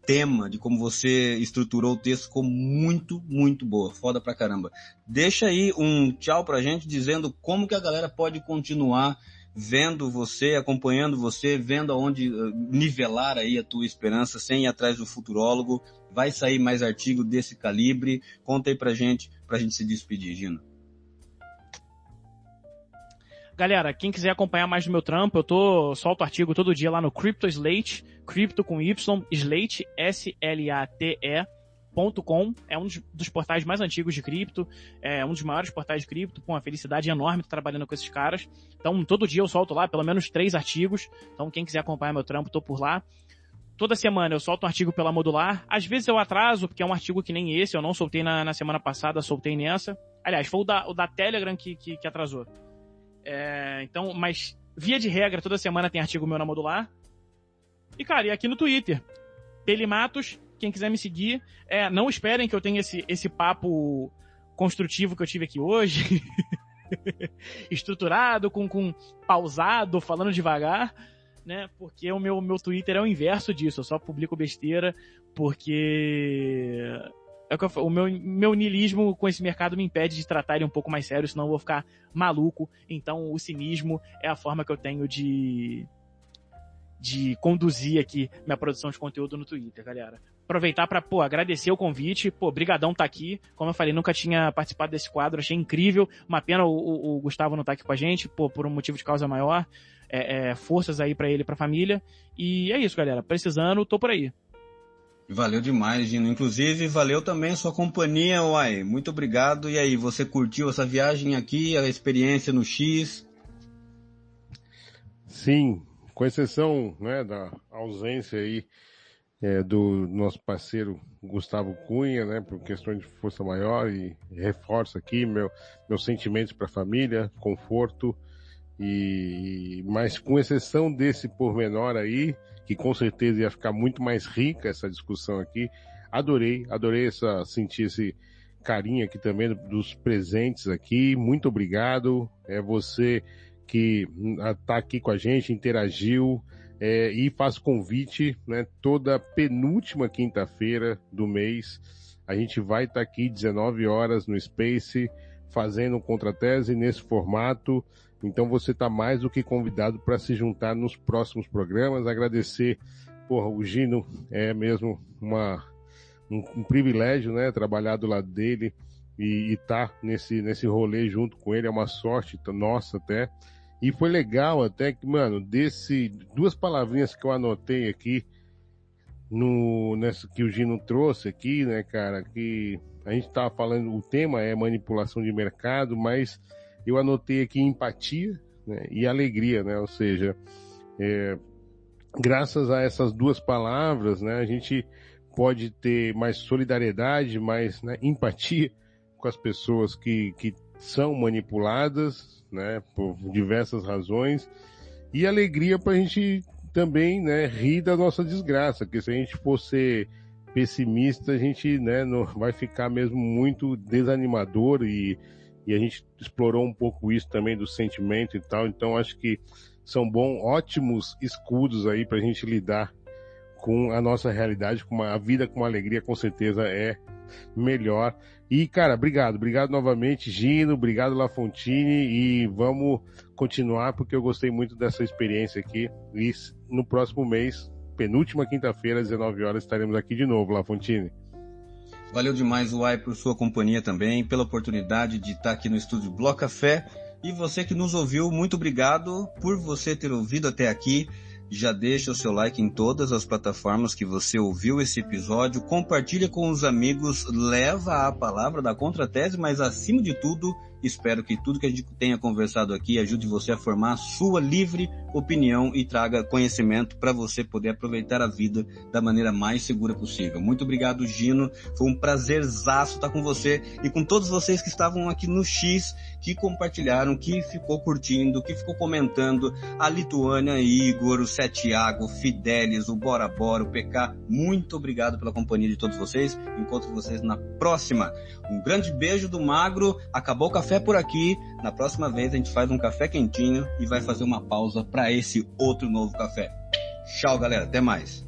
tema, de como você estruturou o texto, ficou muito, muito boa. Foda pra caramba. Deixa aí um tchau pra gente, dizendo como que a galera pode continuar vendo você, acompanhando você, vendo aonde nivelar aí a tua esperança, sem ir atrás do futurólogo. Vai sair mais artigo desse calibre. Conta aí pra gente se despedir, Gino. Galera, quem quiser acompanhar mais do meu trampo, eu solto artigo todo dia lá no Crypto Slate, Crypto com Y, Slate, SLATE.com. É um dos portais mais antigos de cripto, é um dos maiores portais de cripto, com uma felicidade enorme estar trabalhando com esses caras. Então, todo dia eu solto lá pelo menos 3 artigos. Então, quem quiser acompanhar meu trampo, tô por lá. Toda semana eu solto um artigo pela Modular. Às vezes eu atraso, porque é um artigo que nem esse, eu não soltei na semana passada, soltei nessa. Aliás, foi o da Telegram que atrasou. Então, mas via de regra, toda semana tem artigo meu na Modular. E, cara, e aqui no Twitter, Pelimatos, quem quiser me seguir. Não esperem que eu tenha esse papo construtivo que eu tive aqui hoje. Estruturado, com pausado, falando devagar, né? Porque o meu Twitter é o inverso disso. Eu só publico besteira porque o meu niilismo com esse mercado me impede de tratar ele um pouco mais sério, senão eu vou ficar maluco. Então o cinismo é a forma que eu tenho de conduzir aqui minha produção de conteúdo no Twitter, galera. Aproveitar para agradecer o convite, brigadão tá aqui. Como eu falei, nunca tinha participado desse quadro, achei incrível. Uma pena o Gustavo não tá aqui com a gente, por um motivo de causa maior. Forças aí para ele e pra família. E é isso, galera. Precisando, tô por aí. Valeu demais, Gino. Inclusive, valeu também a sua companhia, uai. Muito obrigado. E aí, você curtiu essa viagem aqui, a experiência no X? Sim, com exceção, né, da ausência aí do nosso parceiro Gustavo Cunha, né, por questões de força maior, e reforço aqui meus sentimentos para a família, conforto, mas com exceção desse pormenor aí, que com certeza ia ficar muito mais rica essa discussão aqui, adorei sentir esse carinho aqui também dos presentes aqui, muito obrigado, você que está aqui com a gente, interagiu, e faz convite, né, toda penúltima quinta-feira do mês, a gente vai estar aqui 19 horas no Space, fazendo um Contratese nesse formato. Então você está mais do que convidado para se juntar nos próximos programas. Agradecer, o Gino, é mesmo um privilégio, né, trabalhar do lado dele e estar nesse rolê junto com ele, é uma sorte nossa até. E foi legal até que, mano, duas palavrinhas que eu anotei aqui, que o Gino trouxe aqui, né, cara, que a gente tava falando, o tema é manipulação de mercado, mas eu anotei aqui empatia, né, e alegria, né, ou seja, graças a essas duas palavras, né, a gente pode ter mais solidariedade, mais, né, empatia com as pessoas que são manipuladas, né, por diversas razões, e alegria para a gente também, né, rir da nossa desgraça, porque se a gente for ser pessimista, a gente, né, não vai ficar mesmo muito desanimador, e a gente explorou um pouco isso também do sentimento e tal, então acho que são ótimos escudos aí para a gente lidar com a nossa realidade, a vida com alegria com certeza é melhor. E, cara, obrigado novamente, Gino, obrigado, Lafontine, e vamos continuar, porque eu gostei muito dessa experiência aqui, e no próximo mês, penúltima quinta-feira, às 19 horas, estaremos aqui de novo, Lafontine. Valeu demais, Uai, por sua companhia também, pela oportunidade de estar aqui no estúdio Bloco Café, e você que nos ouviu, muito obrigado por você ter ouvido até aqui. Já deixa o seu like em todas as plataformas que você ouviu esse episódio, compartilha com os amigos, leva a palavra da Contratese, mas acima de tudo, espero que tudo que a gente tenha conversado aqui ajude você a formar a sua livre opinião e traga conhecimento para você poder aproveitar a vida da maneira mais segura possível. Muito obrigado, Gino, foi um prazerzaço estar com você e com todos vocês que estavam aqui no X, que compartilharam, que ficou curtindo, que ficou comentando, a Lituânia, Igor, o Setiago, o Fidelis, o Bora Bora, o PK, muito obrigado pela companhia de todos vocês, encontro vocês na próxima. Um grande beijo do Magro, acabou o café por aqui, na próxima vez a gente faz um café quentinho e vai fazer uma pausa para esse outro novo café. Tchau, galera, até mais.